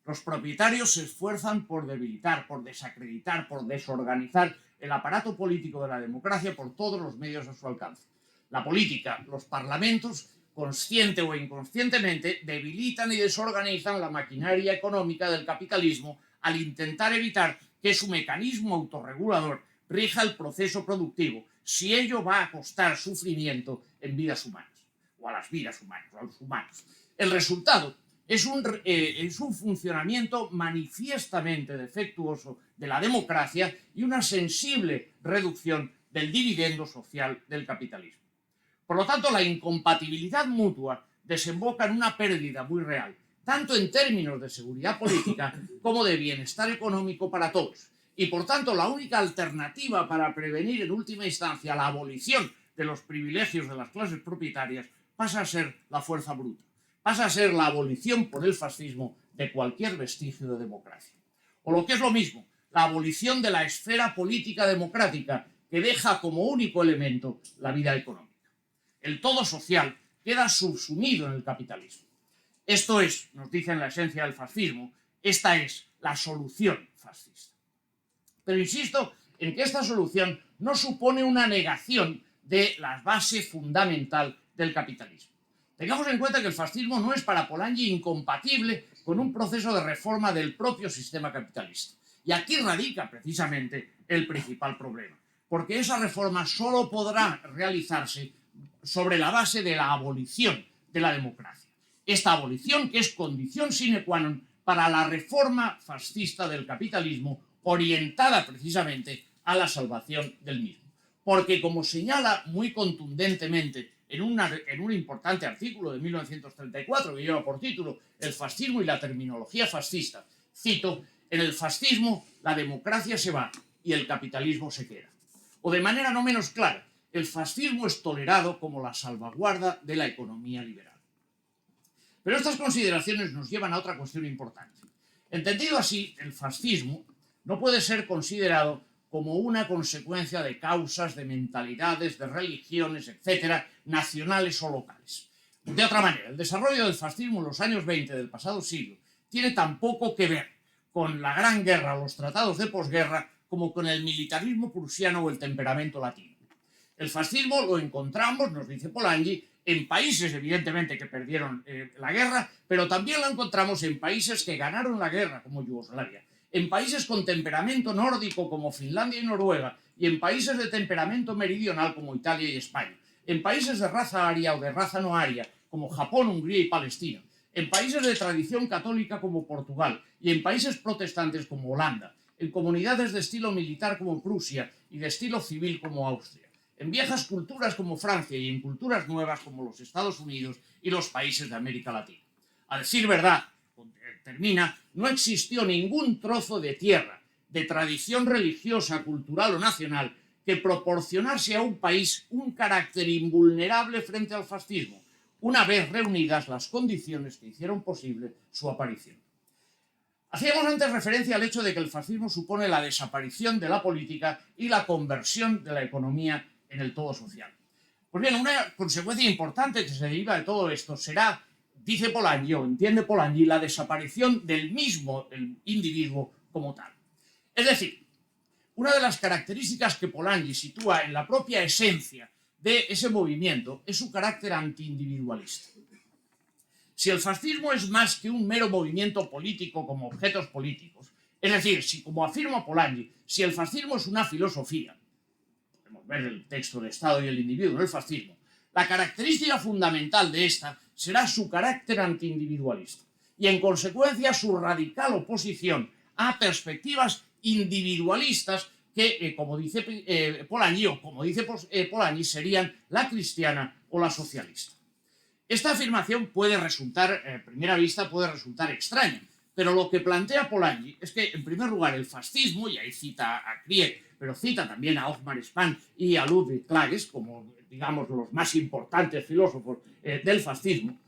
Los propietarios se esfuerzan por debilitar, por desacreditar, por desorganizar el aparato político de la democracia por todos los medios a su alcance. La política, los parlamentos, consciente o inconscientemente, debilitan y desorganizan la maquinaria económica del capitalismo al intentar evitar que su mecanismo autorregulador rija el proceso productivo, si ello va a costar sufrimiento en vidas humanas, o a las vidas humanas, o a los humanos. El resultado es un funcionamiento manifiestamente defectuoso de la democracia y una sensible reducción del dividendo social del capitalismo. Por lo tanto, la incompatibilidad mutua desemboca en una pérdida muy real, tanto en términos de seguridad política como de bienestar económico para todos. Y por tanto, la única alternativa para prevenir en última instancia la abolición de los privilegios de las clases propietarias pasa a ser la fuerza bruta, pasa a ser la abolición por el fascismo de cualquier vestigio de democracia. O lo que es lo mismo, la abolición de la esfera política democrática que deja como único elemento la vida económica. El todo social queda subsumido en el capitalismo. Esto es, nos dicen la esencia del fascismo, esta es la solución fascista. Pero insisto en que esta solución no supone una negación de la base fundamental del capitalismo. Tengamos en cuenta que el fascismo no es para Polanyi incompatible con un proceso de reforma del propio sistema capitalista. Y aquí radica precisamente el principal problema, porque esa reforma solo podrá realizarse sobre la base de la abolición de la democracia. Esta abolición que es condición sine qua non para la reforma fascista del capitalismo, orientada precisamente a la salvación del mismo. Porque, como señala muy contundentemente en un importante artículo de 1934 que lleva por título El fascismo y la terminología fascista, cito: en el fascismo la democracia se va y el capitalismo se queda. O de manera no menos clara, el fascismo es tolerado como la salvaguarda de la economía liberal. Pero estas consideraciones nos llevan a otra cuestión importante. Entendido así, el fascismo no puede ser considerado como una consecuencia de causas, de mentalidades, de religiones, etcétera, nacionales o locales. De otra manera, el desarrollo del fascismo en los años 20 del pasado siglo tiene tan poco que ver con la Gran Guerra o los tratados de posguerra como con el militarismo prusiano o el temperamento latino. El fascismo lo encontramos, nos dice Polanyi, en países evidentemente que perdieron la guerra, pero también lo encontramos en países que ganaron la guerra, como Yugoslavia, en países con temperamento nórdico como Finlandia y Noruega, y en países de temperamento meridional como Italia y España, en países de raza aria o de raza no aria como Japón, Hungría y Palestina, en países de tradición católica como Portugal y en países protestantes como Holanda, en comunidades de estilo militar como Prusia y de estilo civil como Austria, en viejas culturas como Francia y en culturas nuevas como los Estados Unidos y los países de América Latina. A decir verdad, termina, no existió ningún trozo de tierra, de tradición religiosa, cultural o nacional que proporcionase a un país un carácter invulnerable frente al fascismo, una vez reunidas las condiciones que hicieron posible su aparición. Hacíamos antes referencia al hecho de que el fascismo supone la desaparición de la política y la conversión de la economía en el todo social. Pues bien, una consecuencia importante que se deriva de todo esto será, dice Polanyi, o entiende Polanyi, la desaparición del mismo individuo como tal. Es decir, una de las características que Polanyi sitúa en la propia esencia de ese movimiento es su carácter antiindividualista. Si el fascismo es más que un mero movimiento político como objetos políticos, es decir, si, como afirma Polanyi, si el fascismo es una filosofía, podemos ver el texto de Estado y el individuo en el fascismo, la característica fundamental de esta será su carácter antiindividualista y, en consecuencia, su radical oposición a perspectivas individualistas que, como dice Polanyi, o como dice Polanyi, serían la cristiana o la socialista. Esta afirmación puede resultar, a primera vista, puede resultar extraña, pero lo que plantea Polanyi es que, en primer lugar, el fascismo, y ahí cita a Krieg, pero cita también a Othmar Spann y a Ludwig Klages, como, digamos, los más importantes filósofos del fascismo,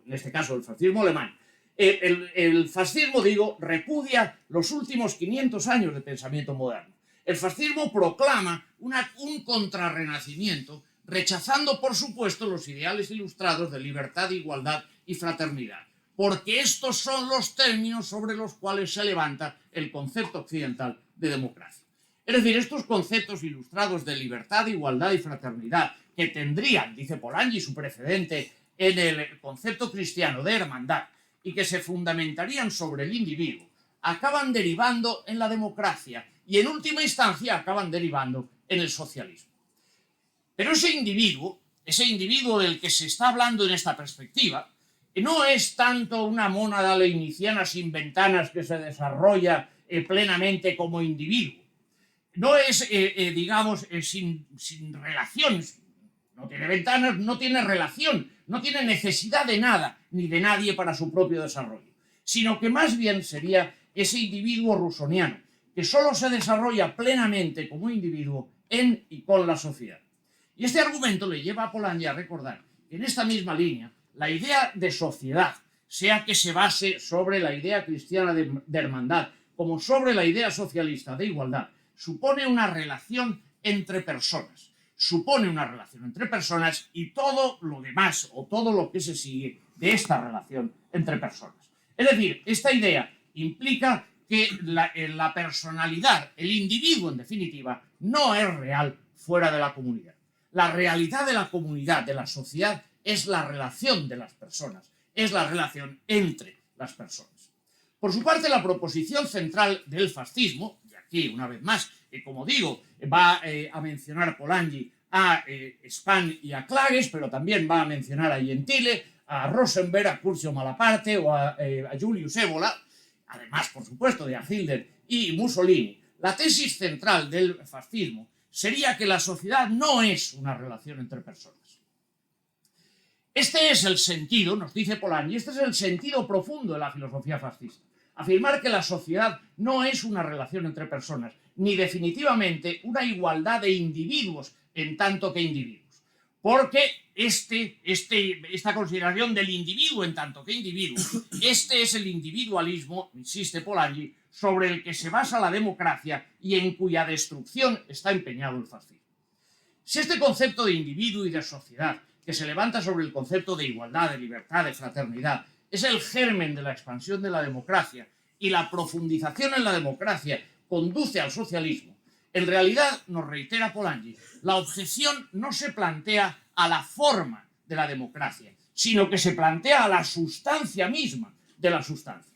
en este caso el fascismo alemán. El fascismo, digo, repudia los últimos 500 años de pensamiento moderno. El fascismo proclama un contrarrenacimiento, rechazando, por supuesto, los ideales ilustrados de libertad, igualdad y fraternidad, porque estos son los términos sobre los cuales se levanta el concepto occidental de democracia. Es decir, estos conceptos ilustrados de libertad, igualdad y fraternidad, que tendrían, dice Polanyi, su precedente en el concepto cristiano de hermandad, y que se fundamentarían sobre el individuo, acaban derivando en la democracia y, en última instancia, acaban derivando en el socialismo. Pero ese individuo del que se está hablando en esta perspectiva, no es tanto una mónada leibniziana sin ventanas que se desarrolla plenamente como individuo. No es, digamos, sin relaciones. No tiene ventanas, no tiene relación, no tiene necesidad de nada ni de nadie para su propio desarrollo, sino que más bien sería ese individuo rusoniano, que solo se desarrolla plenamente como individuo en y con la sociedad. Y este argumento le lleva a Polanyi a recordar que en esta misma línea la idea de sociedad, sea que se base sobre la idea cristiana de hermandad como sobre la idea socialista de igualdad, supone una relación entre personas. Supone una relación entre personas y todo lo demás o todo lo que se sigue de esta relación entre personas. Es decir, esta idea implica que la personalidad, el individuo en definitiva, no es real fuera de la comunidad. La realidad de la comunidad, de la sociedad, es la relación de las personas, es la relación entre las personas. Por su parte, la proposición central del fascismo, y aquí una vez más, como digo, va a mencionar Polanyi a Spann y a Klages, pero también va a mencionar a Gentile, a Rosenberg, a Curcio Malaparte o a Julius Evola, además, por supuesto, de a Hitler y Mussolini. La tesis central del fascismo sería que la sociedad no es una relación entre personas. Este es el sentido, nos dice Polanyi, este es el sentido profundo de la filosofía fascista. afirmar que la sociedad no es una relación entre personas, ni definitivamente una igualdad de individuos en tanto que individuos. Porque esta consideración del individuo en tanto que individuo, este es el individualismo, insiste Polanyi, sobre el que se basa la democracia y en cuya destrucción está empeñado el fascismo. Si este concepto de individuo y de sociedad, que se levanta sobre el concepto de igualdad, de libertad, de fraternidad, es el germen de la expansión de la democracia y la profundización en la democracia conduce al socialismo, en realidad, nos reitera Polanyi, la objeción no se plantea a la forma de la democracia, sino que se plantea a la sustancia misma de la sustancia.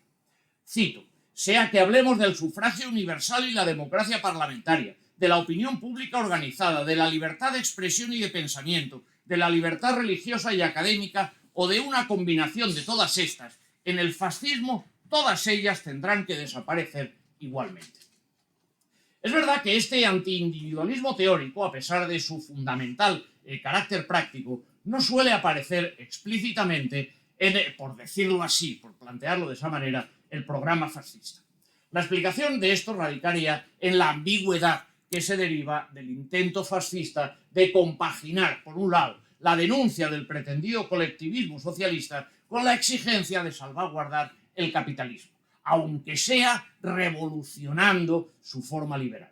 Cito, sea que hablemos del sufragio universal y la democracia parlamentaria, de la opinión pública organizada, de la libertad de expresión y de pensamiento, de la libertad religiosa y académica o de una combinación de todas estas, en el fascismo todas ellas tendrán que desaparecer igualmente. Es verdad que este antiindividualismo teórico, a pesar de su fundamental carácter práctico, no suele aparecer explícitamente en, por decirlo así, por plantearlo de esa manera, el programa fascista. La explicación de esto radicaría en la ambigüedad que se deriva del intento fascista de compaginar, por un lado, la denuncia del pretendido colectivismo socialista con la exigencia de salvaguardar el capitalismo, aunque sea revolucionando su forma liberal.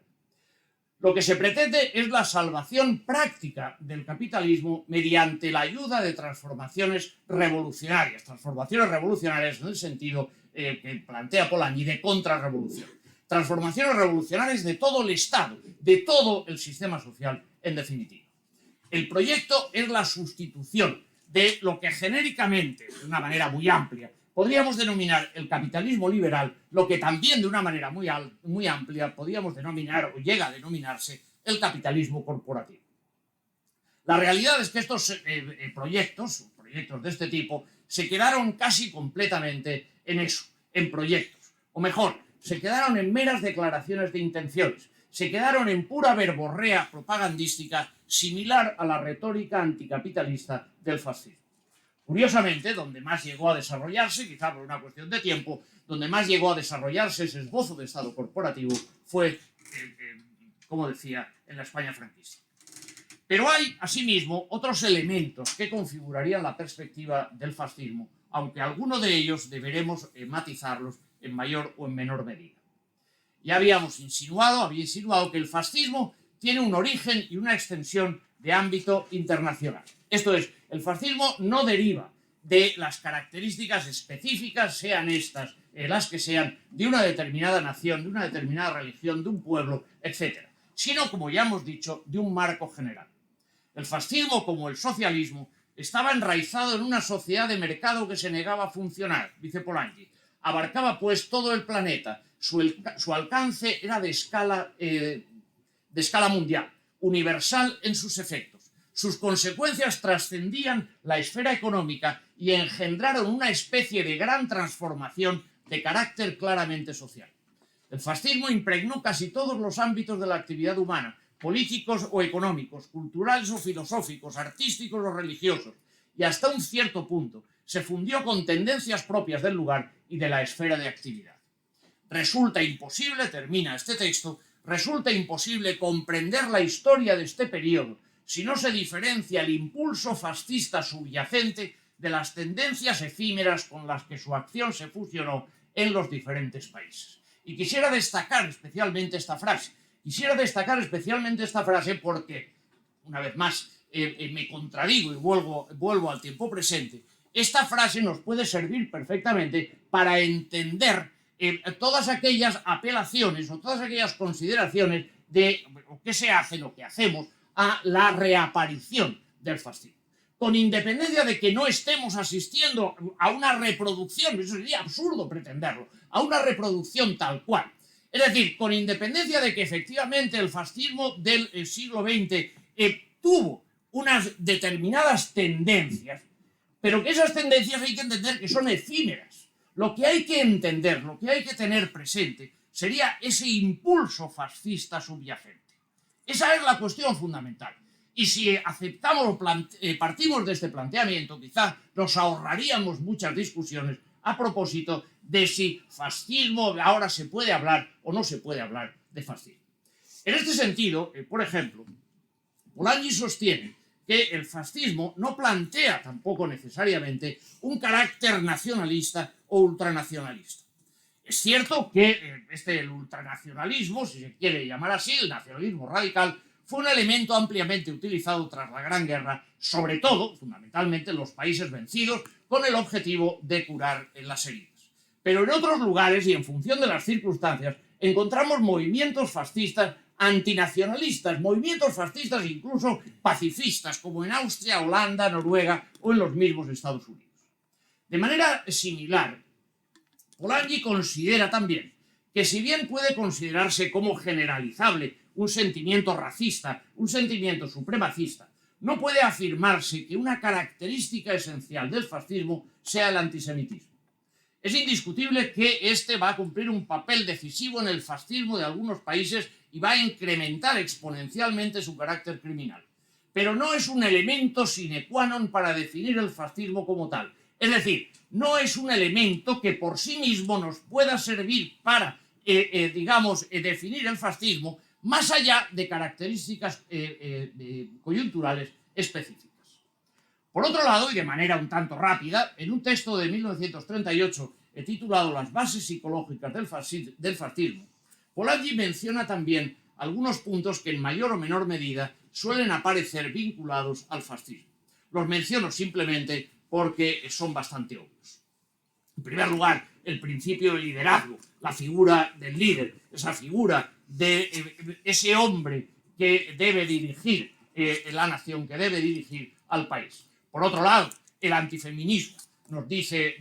Lo que se pretende es la salvación práctica del capitalismo mediante la ayuda de transformaciones revolucionarias en el sentido que plantea Polanyi de contrarrevolución. Transformaciones revolucionarias de todo el Estado, de todo el sistema social, en definitiva. El proyecto es la sustitución de lo que genéricamente, de una manera muy amplia, podríamos denominar el capitalismo liberal, lo que también de una manera muy amplia podríamos denominar, o llega a denominarse, el capitalismo corporativo. La realidad es que estos proyectos de este tipo, se quedaron casi completamente en eso, en proyectos. O mejor, se quedaron en meras declaraciones de intenciones, se quedaron en pura verborrea propagandística similar a la retórica anticapitalista del fascismo. Curiosamente, donde más llegó a desarrollarse, quizá por una cuestión de tiempo, donde más llegó a desarrollarse ese esbozo de Estado corporativo fue, como decía, en la España franquista. Pero hay, asimismo, otros elementos que configurarían la perspectiva del fascismo, aunque algunos de ellos deberemos matizarlos en mayor o en menor medida. Ya había insinuado que el fascismo tiene un origen y una extensión de ámbito internacional. Esto es, el fascismo no deriva de las características específicas, sean estas las que sean, de una determinada nación, de una determinada religión, de un pueblo, etc., sino, como ya hemos dicho, de un marco general. El fascismo, como el socialismo, estaba enraizado en una sociedad de mercado que se negaba a funcionar, dice Polanyi. Abarcaba, pues, todo el planeta. Su alcance era de escala mundial, universal en sus efectos. Sus consecuencias trascendían la esfera económica y engendraron una especie de gran transformación de carácter claramente social. El fascismo impregnó casi todos los ámbitos de la actividad humana, políticos o económicos, culturales o filosóficos, artísticos o religiosos, y hasta un cierto punto se fundió con tendencias propias del lugar y de la esfera de actividad. Resulta imposible, termina este texto, resulta imposible comprender la historia de este periodo si no se diferencia el impulso fascista subyacente de las tendencias efímeras con las que su acción se fusionó en los diferentes países. Y quisiera destacar especialmente esta frase. Porque, una vez más, me contradigo y vuelvo al tiempo presente. Esta frase nos puede servir perfectamente para entender todas aquellas apelaciones o todas aquellas consideraciones de qué se hace, lo que hacemos, a la reaparición del fascismo. Con independencia de que no estemos asistiendo a una reproducción, eso sería absurdo pretenderlo, a una reproducción tal cual. Es decir, con independencia de que efectivamente el fascismo del siglo XX tuvo unas determinadas tendencias, pero que esas tendencias hay que entender que son efímeras. Lo que hay que entender, lo que hay que tener presente, sería ese impulso fascista subyacente. Esa es la cuestión fundamental. Y si aceptamos partimos de este planteamiento, quizá nos ahorraríamos muchas discusiones a propósito de si fascismo ahora se puede hablar o no se puede hablar de fascismo. En este sentido, por ejemplo, Polanyi sostiene que el fascismo no plantea tampoco necesariamente un carácter nacionalista o ultranacionalista. Es cierto que el ultranacionalismo, si se quiere llamar así, el nacionalismo radical, fue un elemento ampliamente utilizado tras la Gran Guerra, sobre todo, fundamentalmente, en los países vencidos, con el objetivo de curar las heridas. Pero en otros lugares y en función de las circunstancias, encontramos movimientos fascistas antinacionalistas, movimientos fascistas incluso pacifistas, como en Austria, Holanda, Noruega o en los mismos Estados Unidos. De manera similar, Polanyi considera también que si bien puede considerarse como generalizable un sentimiento racista, un sentimiento supremacista, no puede afirmarse que una característica esencial del fascismo sea el antisemitismo. Es indiscutible que este va a cumplir un papel decisivo en el fascismo de algunos países y va a incrementar exponencialmente su carácter criminal. Pero no es un elemento sine qua non para definir el fascismo como tal. Es decir, no es un elemento que por sí mismo nos pueda servir para, definir el fascismo más allá de características coyunturales específicas. Por otro lado, y de manera un tanto rápida, en un texto de 1938 titulado Las bases psicológicas del fascismo, Polanyi menciona también algunos puntos que en mayor o menor medida suelen aparecer vinculados al fascismo. Los menciono simplemente porque son bastante obvios. En primer lugar, el principio del liderazgo, la figura del líder, esa figura de ese hombre que debe dirigir la nación, que debe dirigir al país. Por otro lado, el antifeminismo, nos dice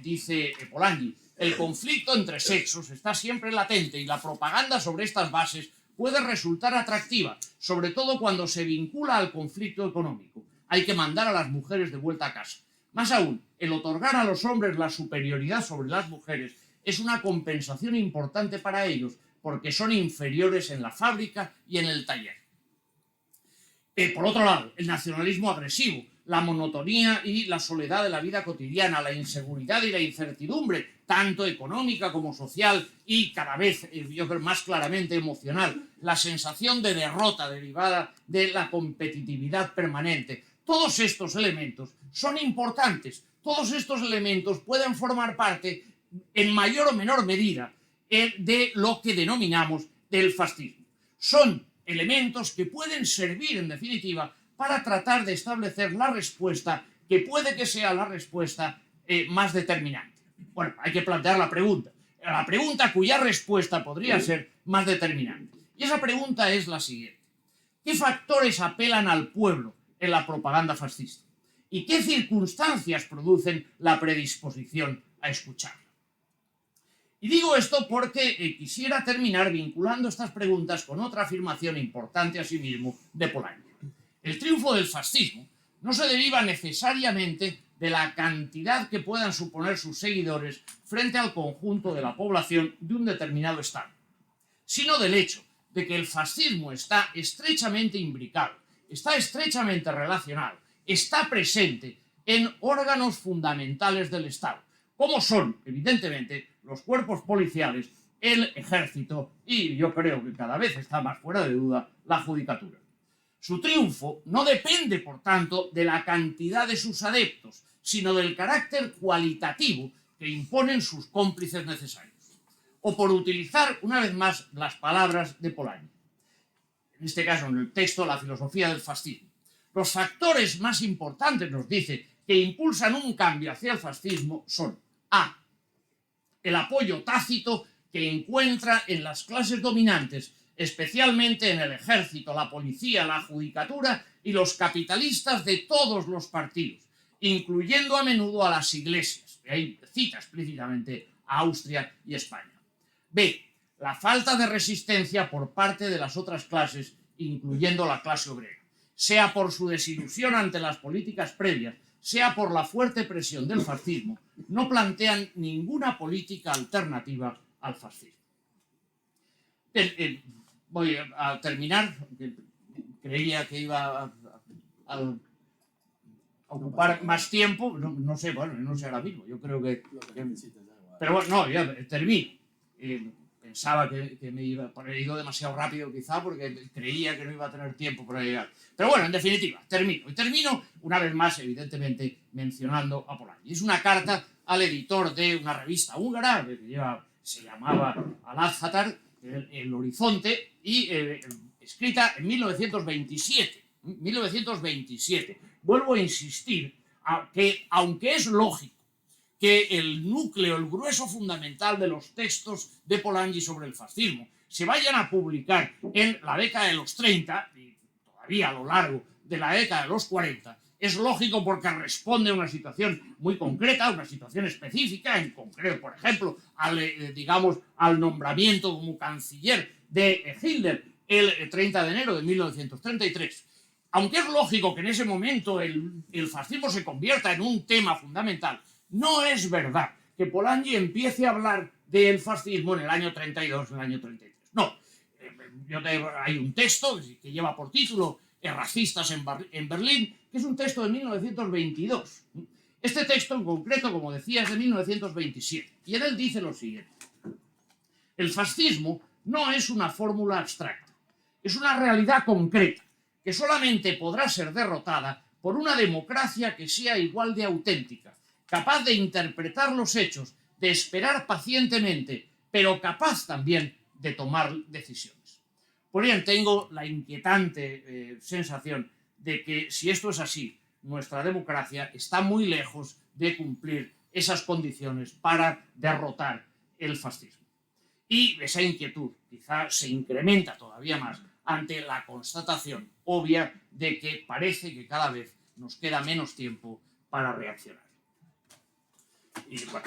Polanyi, el conflicto entre sexos está siempre latente y la propaganda sobre estas bases puede resultar atractiva, sobre todo cuando se vincula al conflicto económico. Hay que mandar a las mujeres de vuelta a casa. Más aún, el otorgar a los hombres la superioridad sobre las mujeres es una compensación importante para ellos, porque son inferiores en la fábrica y en el taller. Por otro lado, el nacionalismo agresivo, la monotonía y la soledad de la vida cotidiana, la inseguridad y la incertidumbre, tanto económica como social y cada vez, yo creo, más claramente emocional, la sensación de derrota derivada de la competitividad permanente. Todos estos elementos son importantes. Todos estos elementos pueden formar parte, en mayor o menor medida, de lo que denominamos del fascismo. Son elementos que pueden servir, en definitiva, para tratar de establecer la respuesta que puede que sea la respuesta más determinante. Bueno, hay que plantear la pregunta cuya respuesta podría ser más determinante. Y esa pregunta es la siguiente. ¿Qué factores apelan al pueblo en la propaganda fascista? ¿Y qué circunstancias producen la predisposición a escucharla? Y digo esto porque quisiera terminar vinculando estas preguntas con otra afirmación importante asimismo de Polanyi. El triunfo del fascismo no se deriva necesariamente de la cantidad que puedan suponer sus seguidores frente al conjunto de la población de un determinado estado, sino del hecho de que el fascismo está estrechamente imbricado, está estrechamente relacionado, está presente en órganos fundamentales del Estado, como son, evidentemente, los cuerpos policiales, el ejército y, yo creo que cada vez está más fuera de duda, la judicatura. Su triunfo no depende, por tanto, de la cantidad de sus adeptos, sino del carácter cualitativo que imponen sus cómplices necesarios. O por utilizar una vez más las palabras de Polanyi, en este caso en el texto La filosofía del fascismo, los factores más importantes, nos dice, que impulsan un cambio hacia el fascismo son a. El apoyo tácito que encuentra en las clases dominantes, especialmente en el ejército, la policía, la judicatura y los capitalistas de todos los partidos, incluyendo a menudo a las iglesias. Ahí cita explícitamente a Austria y España. B. La falta de resistencia por parte de las otras clases, incluyendo la clase obrera, sea por su desilusión ante las políticas previas, sea por la fuerte presión del fascismo, no plantean ninguna política alternativa al fascismo. Voy a terminar, creía que iba a ocupar más tiempo, no sé, bueno, no sé ahora mismo, yo creo que Pero bueno, no, ya termino. Pensaba que me he ido demasiado rápido quizá porque creía que no iba a tener tiempo para llegar. Pero bueno, en definitiva, termino. Y termino una vez más, evidentemente, mencionando a Polanyi. Es una carta al editor de una revista húngara que se llamaba Al-Azhatar, el Horizonte, y escrita en 1927. 1927. Vuelvo a insistir que, aunque es lógico que el núcleo, el grueso fundamental de los textos de Polanyi sobre el fascismo se vayan a publicar en la década de los 30 y todavía a lo largo de la década de los 40, es lógico porque responde a una situación muy concreta, una situación específica, en concreto, por ejemplo, al nombramiento como canciller de Hitler el 30 de enero de 1933. Aunque es lógico que en ese momento el fascismo se convierta en un tema fundamental, no es verdad que Polanyi empiece a hablar del fascismo en el año 32, en el año 33. No. Hay un texto que lleva por título Racistas en Berlín, que es un texto de 1922. Este texto en concreto, como decía, es de 1927. Y en él dice lo siguiente. El fascismo no es una fórmula abstracta. Es una realidad concreta que solamente podrá ser derrotada por una democracia que sea igual de auténtica, capaz de interpretar los hechos, de esperar pacientemente, pero capaz también de tomar decisiones. Por bien, tengo la inquietante sensación de que si esto es así, nuestra democracia está muy lejos de cumplir esas condiciones para derrotar el fascismo. Y esa inquietud quizá se incrementa todavía más ante la constatación obvia de que parece que cada vez nos queda menos tiempo para reaccionar. Y bueno.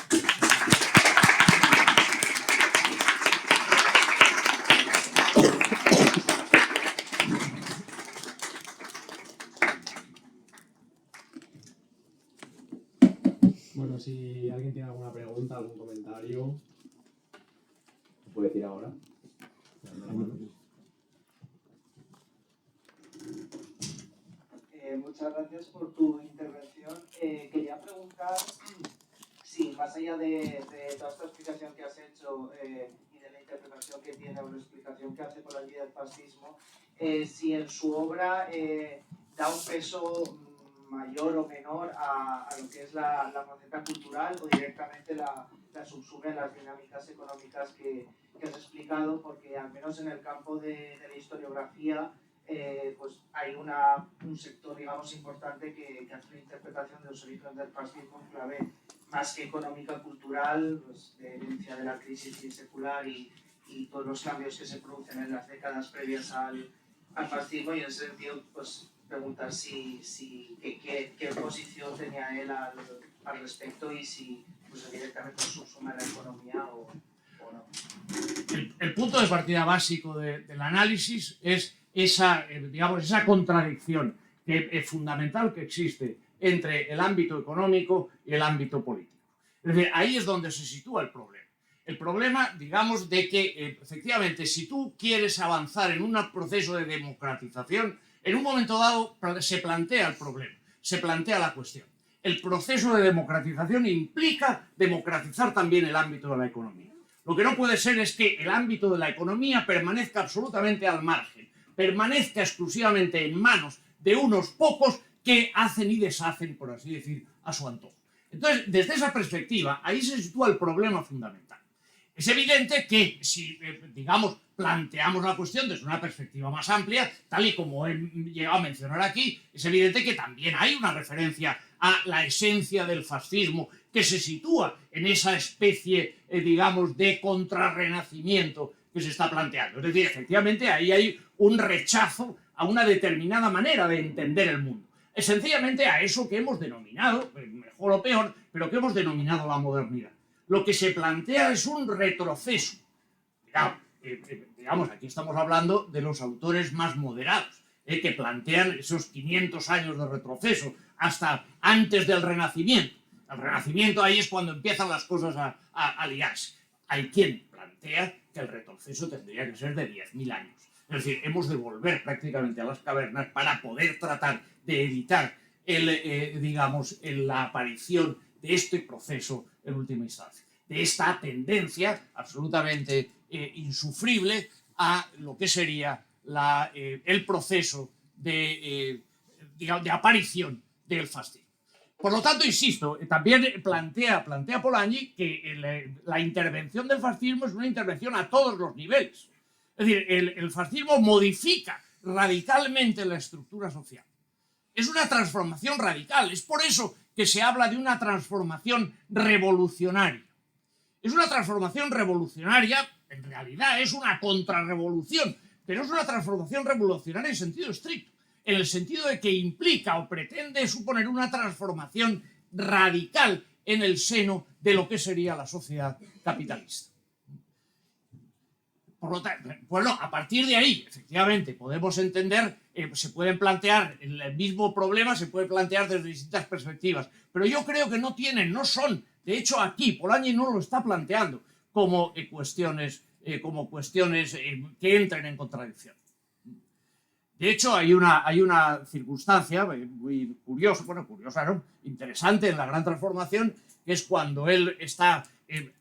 Bueno, si alguien tiene alguna pregunta, algún comentario, lo puede decir ahora. Muchas gracias por tu intervención. Quería preguntar si, más allá de toda esta explicación que has hecho y de la interpretación que tiene o la explicación que hace Polanyi del fascismo, si en su obra da un peso mayor o menor a lo que es la faceta cultural o directamente la subsume en las dinámicas económicas que has explicado, porque al menos en el campo de la historiografía pues hay un sector, digamos, importante que hace una interpretación de los orígenes del fascismo en clave más que económica, cultural, pues, de herencia de la crisis secular y todos los cambios que se producen en las décadas previas al fascismo, y en ese sentido, pues, preguntar qué posición tenía él al respecto y si pues, directamente subsume la economía o no. El punto de partida básico del análisis es esa contradicción fundamental que existe entre el ámbito económico y el ámbito político. Es decir, ahí es donde se sitúa el problema. El problema, digamos, de que efectivamente si tú quieres avanzar en un proceso de democratización, en un momento dado se plantea el problema, se plantea la cuestión. El proceso de democratización implica democratizar también el ámbito de la economía. Lo que no puede ser es que el ámbito de la economía permanezca absolutamente al margen, permanezca exclusivamente en manos de unos pocos que hacen y deshacen, por así decir, a su antojo. Entonces, desde esa perspectiva, ahí se sitúa el problema fundamental. Es evidente que si, digamos, planteamos la cuestión desde una perspectiva más amplia, tal y como he llegado a mencionar aquí, es evidente que también hay una referencia a la esencia del fascismo que se sitúa en esa especie, digamos, de contrarrenacimiento que se está planteando. Es decir, efectivamente, ahí hay un rechazo a una determinada manera de entender el mundo. Es sencillamente a eso que hemos denominado, mejor o peor, pero que hemos denominado la modernidad. Lo que se plantea es un retroceso. Digamos, aquí estamos hablando de los autores más moderados, que plantean esos 500 años de retroceso hasta antes del Renacimiento. El Renacimiento ahí es cuando empiezan las cosas a liarse. Hay quien plantea que el retroceso tendría que ser de 10.000 años. Es decir, hemos de volver prácticamente a las cavernas para poder tratar de evitar la aparición de este proceso en última instancia. de esta tendencia absolutamente insufrible a lo que sería el proceso de aparición del fascismo. Por lo tanto, insisto, también plantea Polanyi que la intervención del fascismo es una intervención a todos los niveles. Es decir, el fascismo modifica radicalmente la estructura social. Es una transformación radical. Es por eso que se habla de una transformación revolucionaria. Es una transformación revolucionaria, en realidad es una contrarrevolución, pero es una transformación revolucionaria en sentido estricto, en el sentido de que implica o pretende suponer una transformación radical en el seno de lo que sería la sociedad capitalista. Por lo tanto, bueno, a partir de ahí, efectivamente, podemos entender, se pueden plantear el mismo problema, se puede plantear desde distintas perspectivas, pero yo creo que no son, de hecho aquí Polanyi no lo está planteando como cuestiones que entren en contradicción. De hecho, hay una circunstancia muy curiosa, ¿no? Interesante en la Gran Transformación, que es cuando él está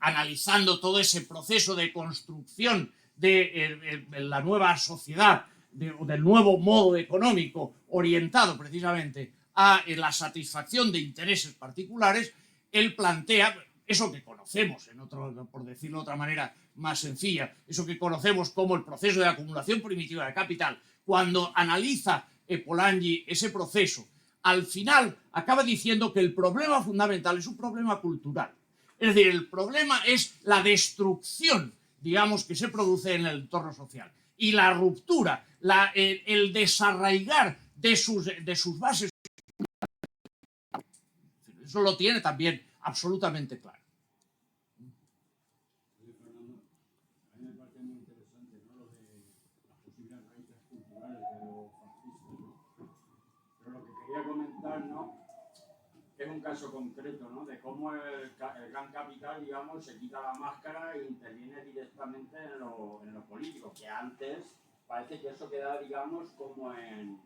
analizando todo ese proceso de construcción de la nueva sociedad, del nuevo modo económico orientado precisamente a la satisfacción de intereses particulares. Él plantea eso que conocemos, por decirlo de otra manera más sencilla, eso que conocemos como el proceso de acumulación primitiva de capital. Cuando analiza Polanyi ese proceso, al final acaba diciendo que el problema fundamental es un problema cultural. Es decir, el problema es la destrucción, digamos, que se produce en el entorno social. Y la ruptura, el desarraigar de sus bases. Eso lo tiene también absolutamente claro. Comentar, ¿no? Es un caso concreto, ¿no? De cómo el gran capital, digamos, se quita la máscara e interviene directamente en lo político, que antes parece que eso queda, digamos, como en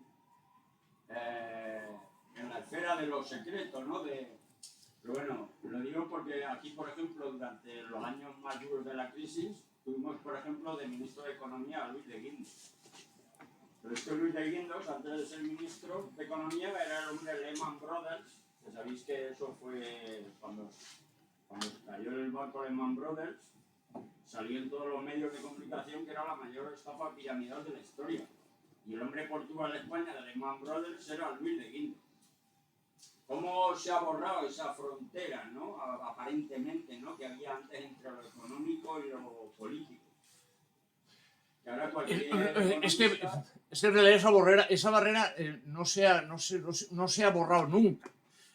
la esfera de los secretos, ¿no? Pero bueno, lo digo porque aquí, por ejemplo, durante los años más duros de la crisis, tuvimos, por ejemplo, de ministro de Economía a Luis de Guindos. Pero es que Luis de Guindos, antes de ser ministro de Economía, era el hombre de Lehman Brothers, que sabéis que eso fue cuando cayó el banco Lehman Brothers, salió en todos los medios de comunicación que era la mayor estafa piramidal de la historia. Y el hombre Portugal de España de Lehman Brothers era Luis de Guindos. ¿Cómo se ha borrado esa frontera, ¿no? Aparentemente, ¿no? Que había antes entre lo económico y lo político? Es que en realidad esa barrera no se ha borrado nunca.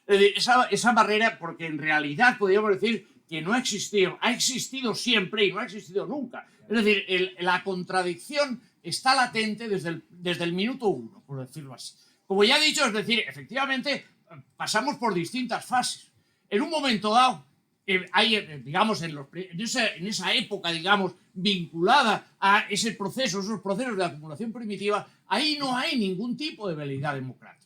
Es decir, esa barrera, porque en realidad podríamos decir que no ha existido siempre y no ha existido nunca. Es decir, la contradicción está latente desde el minuto uno, por decirlo así. Como ya he dicho, es decir, efectivamente pasamos por distintas fases. En un momento dado, hay, digamos, en esa época, digamos, vinculada a esos procesos de acumulación primitiva, ahí no hay ningún tipo de veleidad democrática.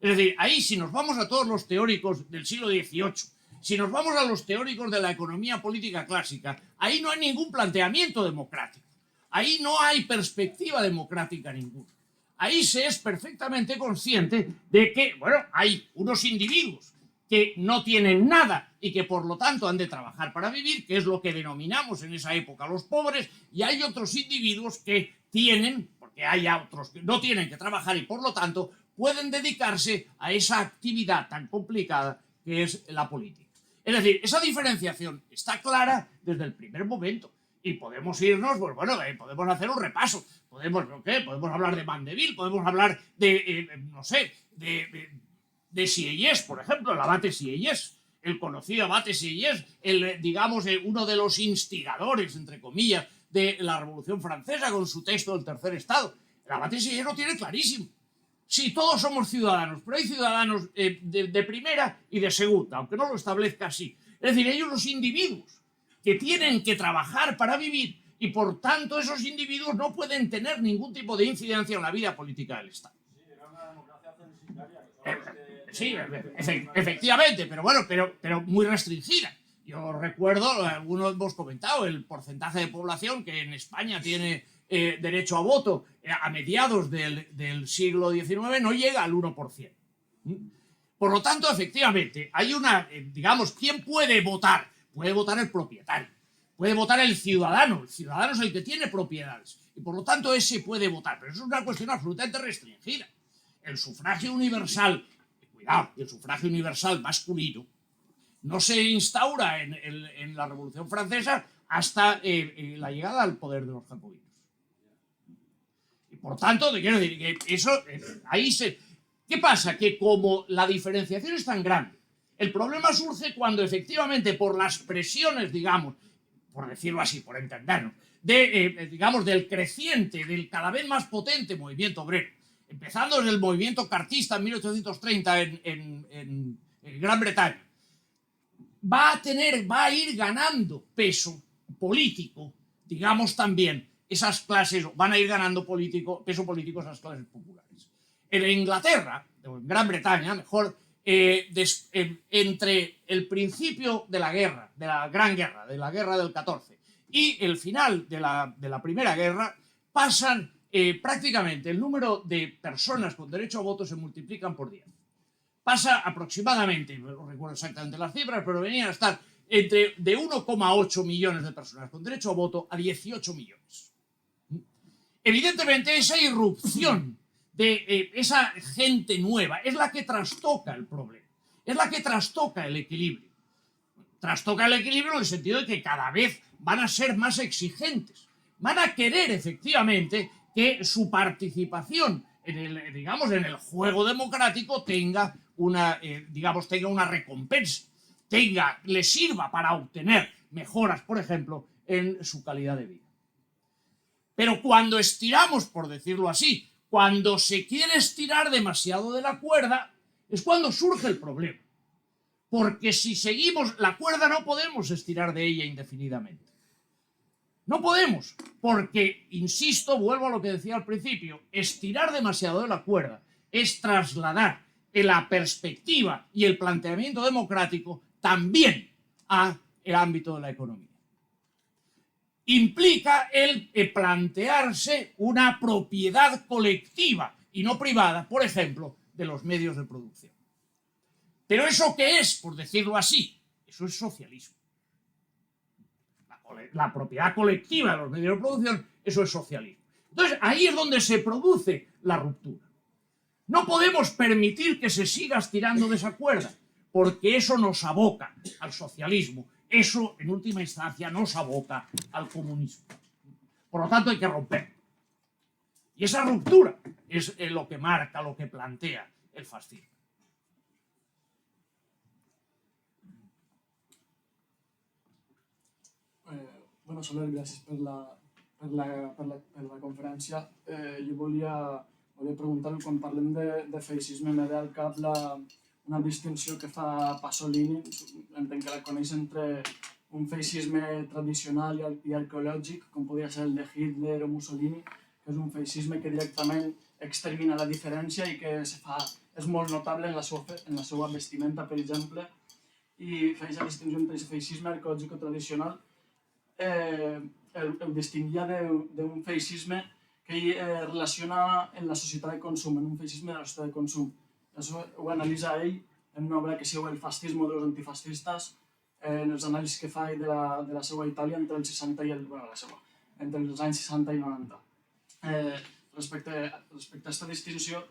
Es decir, ahí si nos vamos a todos los teóricos del siglo XVIII, si nos vamos a los teóricos de la economía política clásica, ahí no hay ningún planteamiento democrático. Ahí no hay perspectiva democrática ninguna. Ahí se es perfectamente consciente de que, bueno, hay unos individuos que no tienen nada y que por lo tanto han de trabajar para vivir, que es lo que denominamos en esa época los pobres, y hay otros individuos que tienen, porque hay otros que no tienen que trabajar y por lo tanto pueden dedicarse a esa actividad tan complicada que es la política. Es decir, esa diferenciación está clara desde el primer momento y podemos irnos, pues bueno, podemos hacer un repaso, podemos hablar de Mandeville, podemos hablar de, no sé, de Sieyès, por ejemplo, el abate Sieyès, el conocido abate Sieyès, digamos, uno de los instigadores, entre comillas, de la Revolución Francesa con su texto del Tercer Estado. El abate Sieyès lo tiene clarísimo. Sí, todos somos ciudadanos, pero hay ciudadanos de primera y de segunda, aunque no lo establezca así. Es decir, hay unos individuos que tienen que trabajar para vivir y, por tanto, esos individuos no pueden tener ningún tipo de incidencia en la vida política del Estado. Sí, era una democracia censitaria. Sí, efectivamente, pero bueno, pero muy restringida. Yo recuerdo, algunos hemos comentado, el porcentaje de población que en España tiene derecho a voto a mediados del siglo XIX no llega al 1%. Por lo tanto, efectivamente, hay una, digamos, ¿quién puede votar? Puede votar el propietario, puede votar el ciudadano es el que tiene propiedades, y por lo tanto ese puede votar, pero eso es una cuestión absolutamente restringida. El sufragio universal, cuidado, el sufragio universal masculino no se instaura en la Revolución Francesa hasta la llegada al poder de los jacobinos. Y por tanto, quiero decir que eso, ahí se... ¿Qué pasa? Que como la diferenciación es tan grande, el problema surge cuando efectivamente por las presiones, digamos, por decirlo así, por entendernos, digamos, del creciente, del cada vez más potente movimiento obrero, empezando desde el movimiento cartista en 1830 en Gran Bretaña, va a ir ganando peso político, digamos también, esas clases, van a ir ganando peso político esas clases populares. En Inglaterra, o en Gran Bretaña, mejor, entre el principio de la guerra, de la Gran Guerra, de la Guerra del 14, y el final de la Primera Guerra, pasan prácticamente el número de personas con derecho a voto se multiplican por 10. Pasa aproximadamente, no recuerdo exactamente las cifras, pero venían a estar de 1,8 millones de personas con derecho a voto a 18 millones. Evidentemente, esa irrupción de esa gente nueva es la que trastoca el problema, es la que trastoca el equilibrio. Trastoca el equilibrio en el sentido de que cada vez van a ser más exigentes, van a querer efectivamente que su participación en el juego democrático tenga una recompensa, le sirva para obtener mejoras, por ejemplo, en su calidad de vida. Pero cuando estiramos, por decirlo así, cuando se quiere estirar demasiado de la cuerda, es cuando surge el problema. Porque si seguimos la cuerda no podemos estirar de ella indefinidamente. No podemos, porque, insisto, vuelvo a lo que decía al principio, estirar demasiado de la cuerda es trasladar la perspectiva y el planteamiento democrático también al ámbito de la economía. Implica el plantearse una propiedad colectiva y no privada, por ejemplo, de los medios de producción. Pero ¿eso qué es? Por decirlo así, eso es socialismo. La propiedad colectiva de los medios de producción, eso es socialismo. Entonces, ahí es donde se produce la ruptura. No podemos permitir que se siga estirando de esa cuerda, porque eso nos aboca al socialismo. Eso, en última instancia, nos aboca al comunismo. Por lo tanto, hay que romper. Y esa ruptura es lo que marca, lo que plantea el fascismo. Bueno, Soler, gràcies per la conferència. Jo volia preguntar, quan parlem de feixisme, me ve al cap una distinció que fa Pasolini, entenc que la coneix, entre un feixisme tradicional i arqueològic, com podria ser el de Hitler o Mussolini, que és un feixisme que directament extermina la diferència i que és molt notable en la seva vestimenta, per exemple, i fa aquesta distinció entre el feixisme arqueològic o tradicional. El distinguia d'un feixisme que ell relaciona en la societat de consum, en un feixisme de la societat de consum. Això ho analitza ell en una obra que es diu El fascismo de los antifascistas, en els anàlisis que fa de la seva Itàlia entre els 60 i entre els anys 60 i 90. Respecte a aquesta distinció,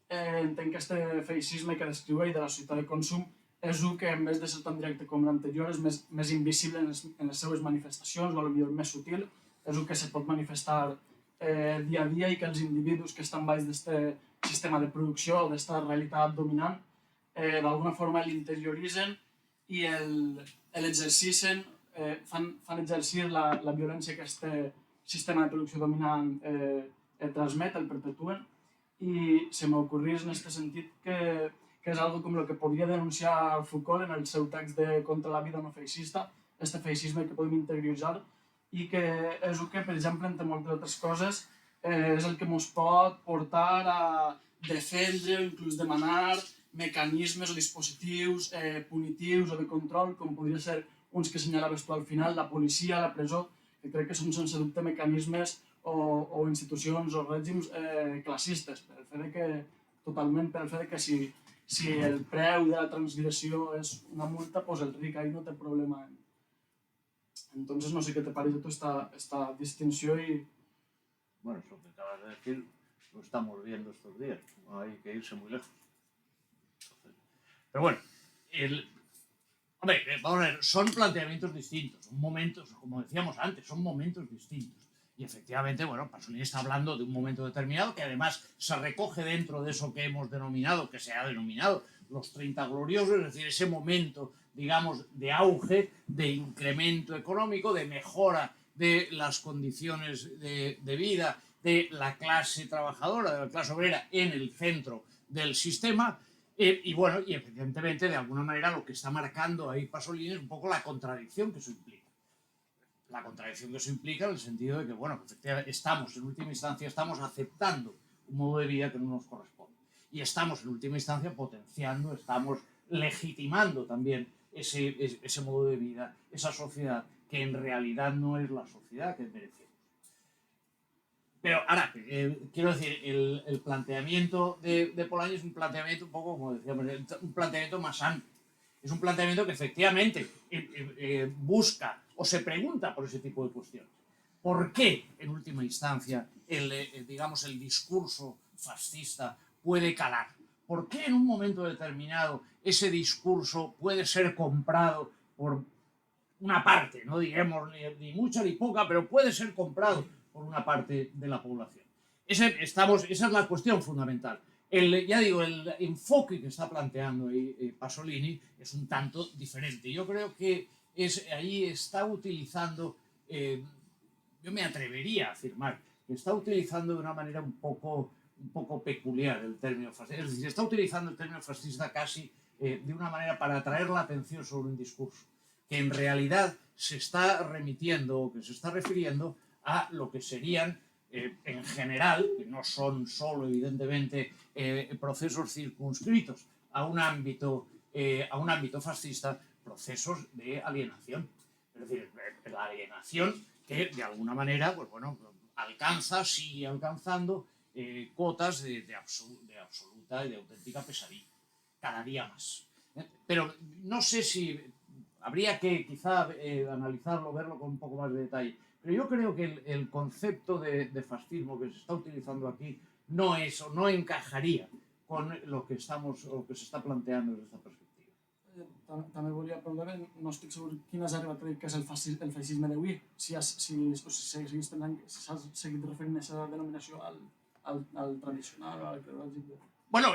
entenc que aquest feixisme que descriu ell de la societat de consum és un que, en vez de ser tan directe com l'anterior, és més invisible en les seves manifestacions, o potser més sutil. És un que se pot manifestar dia a dia i que els individus que estan baix d'aquest sistema de producció o d'aquesta realitat dominant d'alguna forma l'interioritzen i l'exercicen, fan exercir la violència que aquest sistema de producció dominant transmet, el perpetuen, i se m'ocorrís en aquest sentit que és algo com el que podria denunciar Foucault en el seu text de Contra la vida no feixista, aquest feixisme que podem interioritzar i que és el que, per exemple, entre moltes altres coses, és el que ens pot portar a defendre o inclús demanar mecanismes o dispositius punitius o de control, com podria ser uns que assenyalaves tu al final, la policia, la presó, que crec que són sense dubte mecanismes o institucions o règims classistes, per el fet de que, totalment per el fet de que si el preu de la transgressió és una multa, pues el ric ahí no té problema. Entonces no sé qué te parece toda esta distinción y... Bueno, eso que acabas de decir lo estamos viendo estos días, no hay que irse muy lejos. Pero bueno, hombre, vamos a ver, son planteamientos distintos, son momentos, como decíamos antes, son momentos distintos. Y efectivamente, bueno, Pasolini está hablando de un momento determinado que además se recoge dentro de eso que hemos denominado, que se ha denominado los 30 gloriosos, es decir, ese momento, digamos, de auge, de incremento económico, de mejora de las condiciones de vida de la clase trabajadora, de la clase obrera en el centro del sistema. Y bueno, y evidentemente, de alguna manera, lo que está marcando ahí Pasolini es un poco la contradicción que eso implica. La contradicción que eso implica en el sentido de que, bueno, efectivamente estamos, en última instancia, estamos aceptando un modo de vida que no nos corresponde. Y estamos, en última instancia, potenciando, estamos legitimando también ese modo de vida, esa sociedad que en realidad no es la sociedad que merecemos. Pero ahora, quiero decir, el planteamiento de Polanyi es un planteamiento un poco, como decíamos, un planteamiento más amplio. Es un planteamiento que efectivamente busca o se pregunta por ese tipo de cuestiones. ¿Por qué, en última instancia, digamos, el discurso fascista puede calar? ¿Por qué en un momento determinado ese discurso puede ser comprado por una parte, no digamos ni mucha ni poca, pero puede ser comprado por una parte de la población? Esa es la cuestión fundamental. Ya digo, el enfoque que está planteando Pasolini es un tanto diferente. Yo creo que ahí está utilizando, yo me atrevería a afirmar, que está utilizando de una manera un poco peculiar el término fascista. Es decir, está utilizando el término fascista casi de una manera para atraer la atención sobre un discurso que en realidad se está remitiendo o que se está refiriendo a lo que serían, en general, que no son solo, evidentemente, procesos circunscritos a un ámbito fascista, procesos de alienación. Es decir, la alienación que, de alguna manera, pues bueno, sigue alcanzando cotas de absoluta y de auténtica pesadilla, cada día más. Pero no sé si habría que quizá analizarlo, verlo con un poco más de detalle. Pero yo creo que el concepto de fascismo que se está utilizando aquí no es o no encajaría con lo que se está planteando desde esta perspectiva. També volia preguntar, no estic segur quin has arribat a dir que és el feixisme d'avui, si s'ha seguit referint a aquesta denominació al tradicional o al arqueològic. Bueno,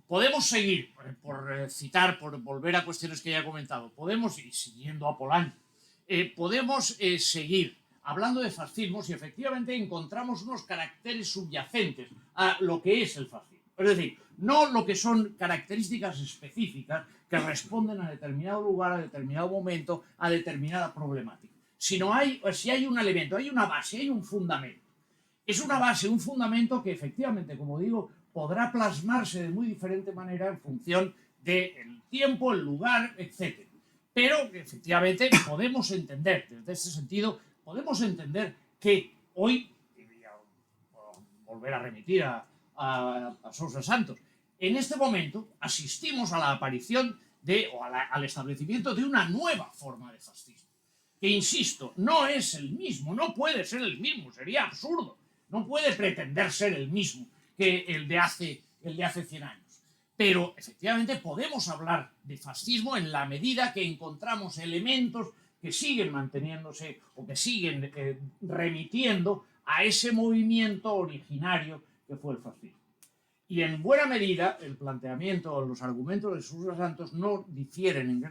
podemos seguir, por citar, por volver a cuestiones que ya he comentado, podemos, y siguiendo a Polanyi, podemos seguir hablando de fascismo si efectivamente encontramos unos caracteres subyacentes a lo que es el fascismo. Es decir, no lo que son características específicas que responden a determinado lugar, a determinado momento, a determinada problemática, sino si hay un elemento, hay una base, hay un fundamento. Es una base, un fundamento que efectivamente, como digo, podrá plasmarse de muy diferente manera en función del tiempo, el lugar, etc. Pero efectivamente podemos entender, desde ese sentido, podemos entender que hoy, volver a remitir a Sousa Santos, en este momento asistimos a la aparición al establecimiento de una nueva forma de fascismo, que, insisto, no es el mismo, no puede ser el mismo, sería absurdo, no puede pretender ser el mismo que el de hace 100 años. Pero efectivamente podemos hablar de fascismo en la medida que encontramos elementos que siguen manteniéndose o que siguen remitiendo a ese movimiento originario que fue el fascismo. Y en buena medida el planteamiento, los argumentos de Sousa Santos no difieren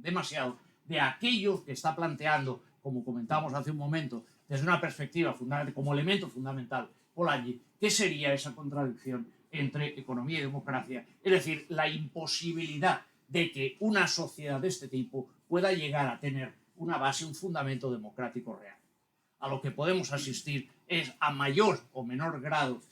demasiado de aquello que está planteando, como comentábamos hace un momento, desde una perspectiva como elemento fundamental Polanyi, que sería esa contradicción entre economía y democracia, es decir, la imposibilidad de que una sociedad de este tipo pueda llegar a tener una base, un fundamento democrático real. A lo que podemos asistir es a mayores o menores grados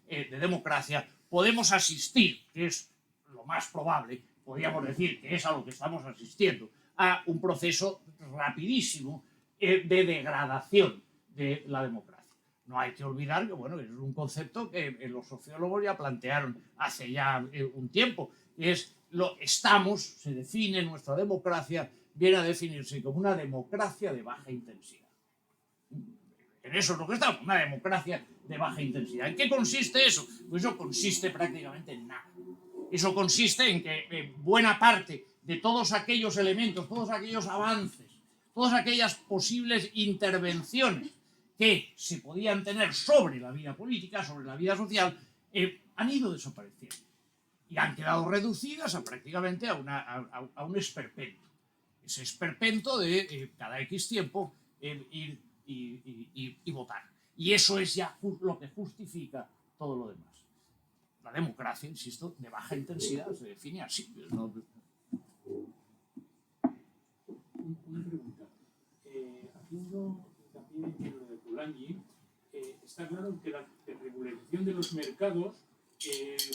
de democracia, podemos asistir, que es lo más probable, podríamos decir que es a lo que estamos asistiendo, a un proceso rapidísimo de degradación de la democracia. No hay que olvidar que, bueno, es un concepto que los sociólogos ya plantearon hace ya un tiempo, que es se define nuestra democracia, viene a definirse como una democracia de baja intensidad. En eso es lo que estamos, una democracia de baja intensidad. ¿En qué consiste eso? Pues eso consiste prácticamente en nada. Eso consiste en que buena parte de todos aquellos elementos, todos aquellos avances, todas aquellas posibles intervenciones que se podían tener sobre la vida política, sobre la vida social, han ido desapareciendo y han quedado reducidas a prácticamente a un esperpento. Ese esperpento de cada X tiempo ir y votar. Y eso es ya lo que justifica todo lo demás. La democracia, insisto, de baja intensidad se define así. ¿No? Una pregunta. Haciendo hincapié en lo de Polanyi, está claro que la desregulación de los mercados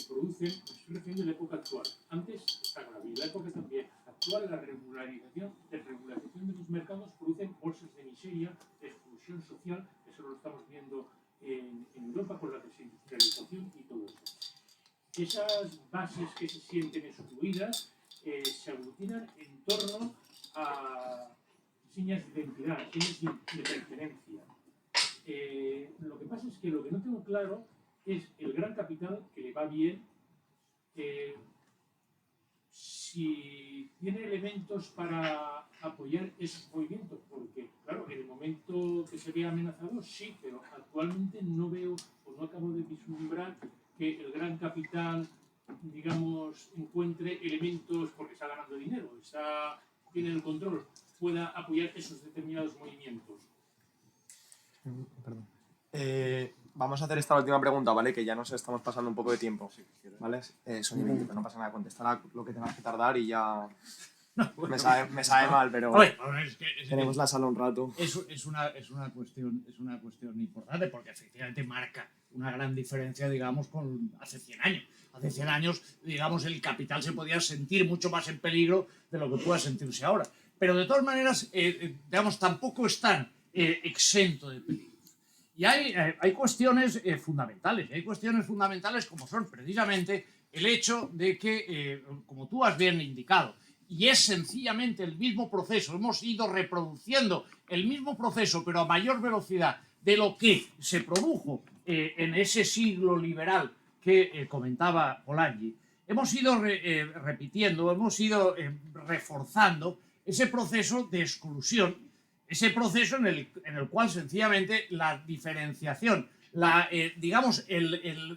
producen, me estoy refiriendo a la época actual. Antes está claro, y la época también actual, la desregulación de los mercados producen bolsas de miseria, de exclusión social, eso lo estamos viendo en Europa con la desindustrialización y todo eso. Esas bases que se sienten excluidas se aglutinan en torno a señas de identidad, señas de pertenencia. Lo que pasa es que lo que no tengo claro es el gran capital que le va bien, si tiene elementos para apoyar esos movimientos, porque claro, en el momento que se ve amenazado sí, pero actualmente no veo o no acabo de vislumbrar que el gran capital, digamos, encuentre elementos porque está ganando dinero, tiene el control, pueda apoyar esos determinados movimientos. Perdón. Vamos a hacer esta última pregunta, ¿vale? Que ya nos estamos pasando un poco de tiempo, ¿vale? Son 20, pero no pasa nada, contestar lo que tengas que tardar y ya... me sabe mal, pero tenemos la sala un rato. Es una cuestión importante porque efectivamente marca una gran diferencia, digamos, con hace 100 años. Hace 100 años, digamos, el capital se podía sentir mucho más en peligro de lo que pueda sentirse ahora. Pero de todas maneras, digamos, tampoco están exento de peligro. Y hay cuestiones fundamentales. Hay cuestiones fundamentales como son precisamente el hecho de que, como tú has bien indicado, y es sencillamente el mismo proceso, hemos ido reproduciendo el mismo proceso, pero a mayor velocidad de lo que se produjo en ese siglo liberal que comentaba Polanyi, hemos ido repitiendo, hemos ido reforzando ese proceso de exclusión, ese proceso en el cual sencillamente la diferenciación, digamos,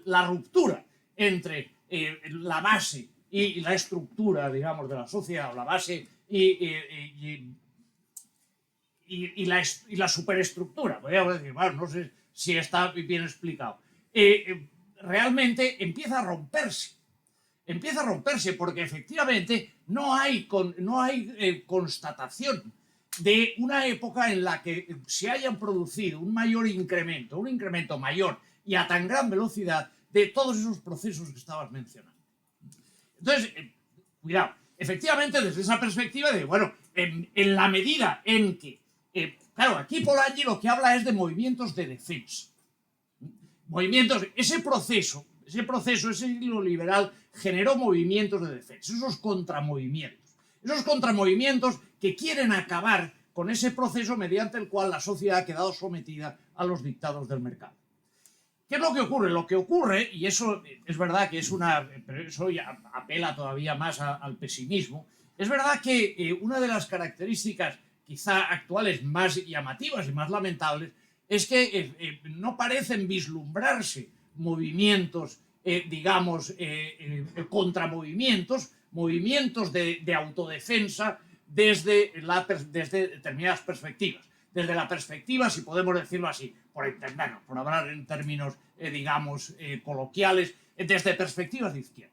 la ruptura entre la base y la estructura, digamos, de la sociedad, o la base y la superestructura, podríamos decir, bueno, no sé si está bien explicado, realmente empieza a romperse. Empieza a romperse porque efectivamente no hay constatación de una época en la que se hayan producido un incremento mayor y a tan gran velocidad de todos esos procesos que estabas mencionando. Entonces, cuidado, efectivamente desde esa perspectiva de, bueno, en la medida en que, claro, aquí Polanyi lo que habla es de movimientos de defensa. Ese proceso, ese siglo liberal generó movimientos de defensa, esos contramovimientos que quieren acabar con ese proceso mediante el cual la sociedad ha quedado sometida a los dictados del mercado. ¿Qué es lo que ocurre? Lo que ocurre, y eso es verdad que pero eso ya apela todavía más al pesimismo, es verdad que una de las características quizá actuales más llamativas y más lamentables es que no parecen vislumbrarse movimientos, digamos, contramovimientos, movimientos de autodefensa desde determinadas perspectivas. Desde la perspectiva, si podemos decirlo así, por hablar en términos, digamos, coloquiales, desde perspectivas de izquierda.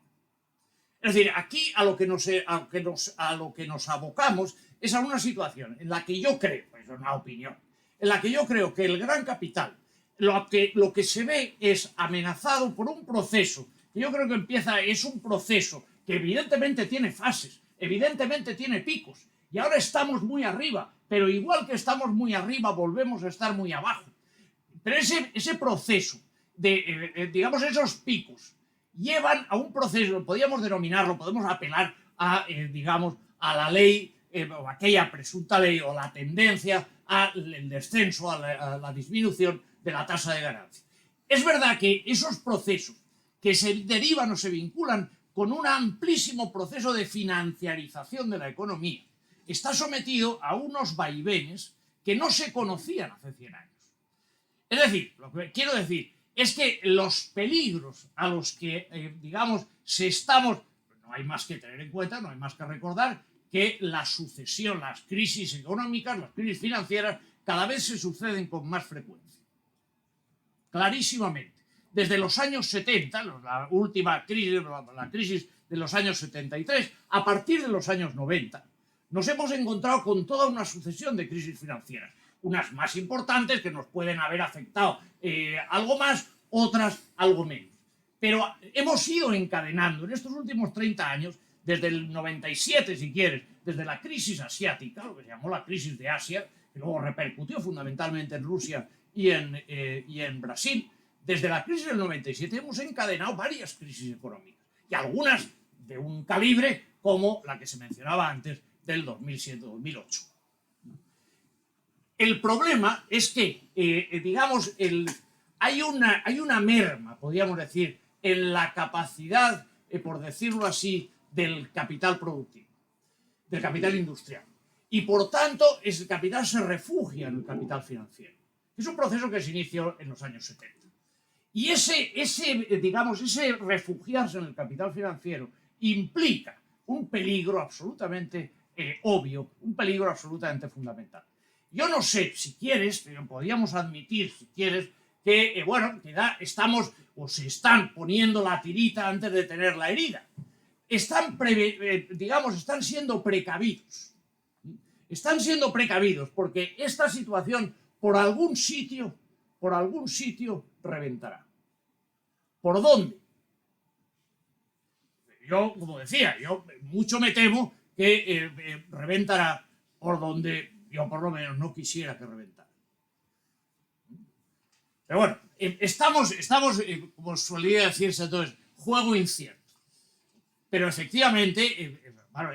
Es decir, aquí a lo que nos abocamos es a una situación en la que yo creo, pues es una opinión, en la que yo creo que el gran capital, lo que se ve es amenazado por un proceso, que yo creo que es un proceso que evidentemente tiene fases, evidentemente tiene picos, y ahora estamos muy arriba, pero igual que estamos muy arriba, volvemos a estar muy abajo. Pero ese proceso de, digamos, esos picos, llevan a un proceso, podríamos denominarlo, podemos apelar a, digamos, a la ley, o aquella presunta ley, o la tendencia al descenso, a la disminución de la tasa de ganancia. Es verdad que esos procesos que se derivan o se vinculan con un amplísimo proceso de financiarización de la economía, está sometido a unos vaivenes que no se conocían hace 100 años. Es decir, lo que quiero decir es que los peligros a los que, digamos, no hay más que tener en cuenta, no hay más que recordar que la sucesión, las crisis económicas, las crisis financieras, cada vez se suceden con más frecuencia. Clarísimamente. Desde los años 70, la última crisis, la crisis de los años 73, a partir de los años 90, nos hemos encontrado con toda una sucesión de crisis financieras. Unas más importantes que nos pueden haber afectado algo más, otras algo menos. Pero hemos ido encadenando en estos últimos 30 años, desde el 97 si quieres, desde la crisis asiática, lo que se llamó la crisis de Asia, que luego repercutió fundamentalmente en Rusia y en Brasil. Desde la crisis del 97 hemos encadenado varias crisis económicas, y algunas de un calibre como la que se mencionaba antes del 2007-2008. El problema es que, digamos, hay una merma, podríamos decir, en la capacidad, por decirlo así, del capital productivo, del capital industrial. Y por tanto, ese capital se refugia en el capital financiero. Es un proceso que se inició en los años 70. Y ese refugiarse en el capital financiero implica un peligro absolutamente obvio, un peligro absolutamente fundamental. Yo no sé, si quieres, podríamos admitir, si quieres, que, estamos o se están poniendo la tirita antes de tener la herida. Están siendo precavidos. Están siendo precavidos porque esta situación por algún sitio reventará. ¿Por dónde? Yo, como decía, mucho me temo que reventará por donde yo por lo menos no quisiera que reventara. Pero bueno, estamos como solía decirse entonces, juego incierto. Pero efectivamente,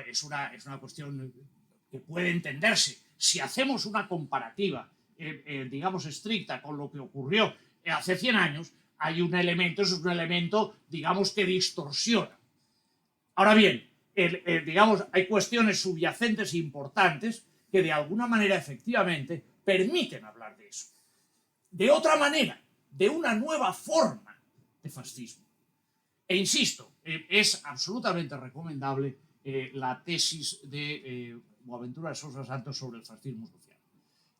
es una cuestión que puede entenderse. Si hacemos una comparativa, digamos, estricta con lo que ocurrió hace 100 años, eso es un elemento, digamos, que distorsiona. Ahora bien, hay cuestiones subyacentes importantes que de alguna manera efectivamente permiten hablar de eso. De otra manera, de una nueva forma de fascismo. E insisto, es absolutamente recomendable la tesis de Boaventura de Sousa Santos sobre el fascismo social.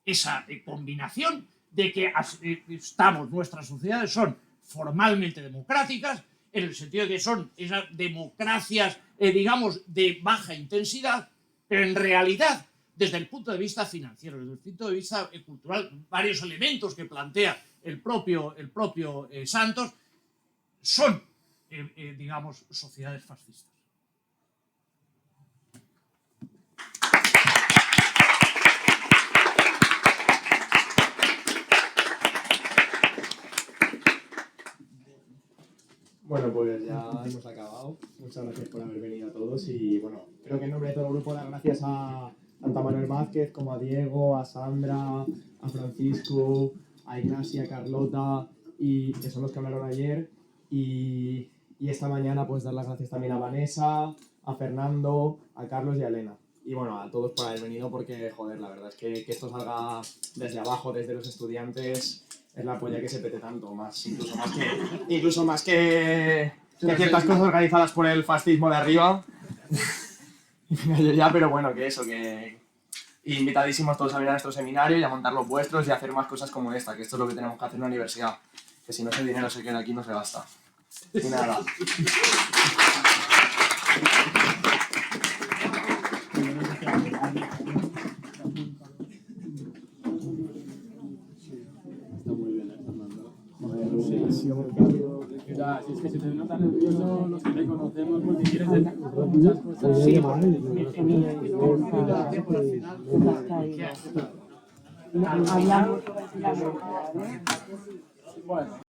Esa combinación de que nuestras sociedades son formalmente democráticas, en el sentido de que son esas democracias, digamos, de baja intensidad, pero en realidad, desde el punto de vista financiero, desde el punto de vista cultural, varios elementos que plantea el propio Santos son, digamos, sociedades fascistas. Bueno, pues ya hemos acabado. Muchas gracias por haber venido a todos y bueno, creo que en nombre de todo el grupo dar gracias tanto a Manuel Vázquez como a Diego, a Sandra, a Francisco, a Ignacia, a Carlota, y que son los que hablaron ayer, y esta mañana pues dar las gracias también a Vanessa, a Fernando, a Carlos y a Elena. Y bueno, a todos por haber venido porque, joder, la verdad es que esto salga desde abajo, desde los estudiantes, es la polla que se pete tanto, incluso más que ciertas cosas organizadas por el fascismo de arriba. Pero bueno, que invitadísimos todos a venir a nuestro seminario y a montar los vuestros y a hacer más cosas como esta, que esto es lo que tenemos que hacer en la universidad, que si no ese dinero se queda aquí no se gasta. Y nada. Está muy bien, Fernando. Joder, sí, ha sido un cambio. Si es que se te nota nervioso los que te conocemos porque quieres decir muchas cosas. Sí, Bueno.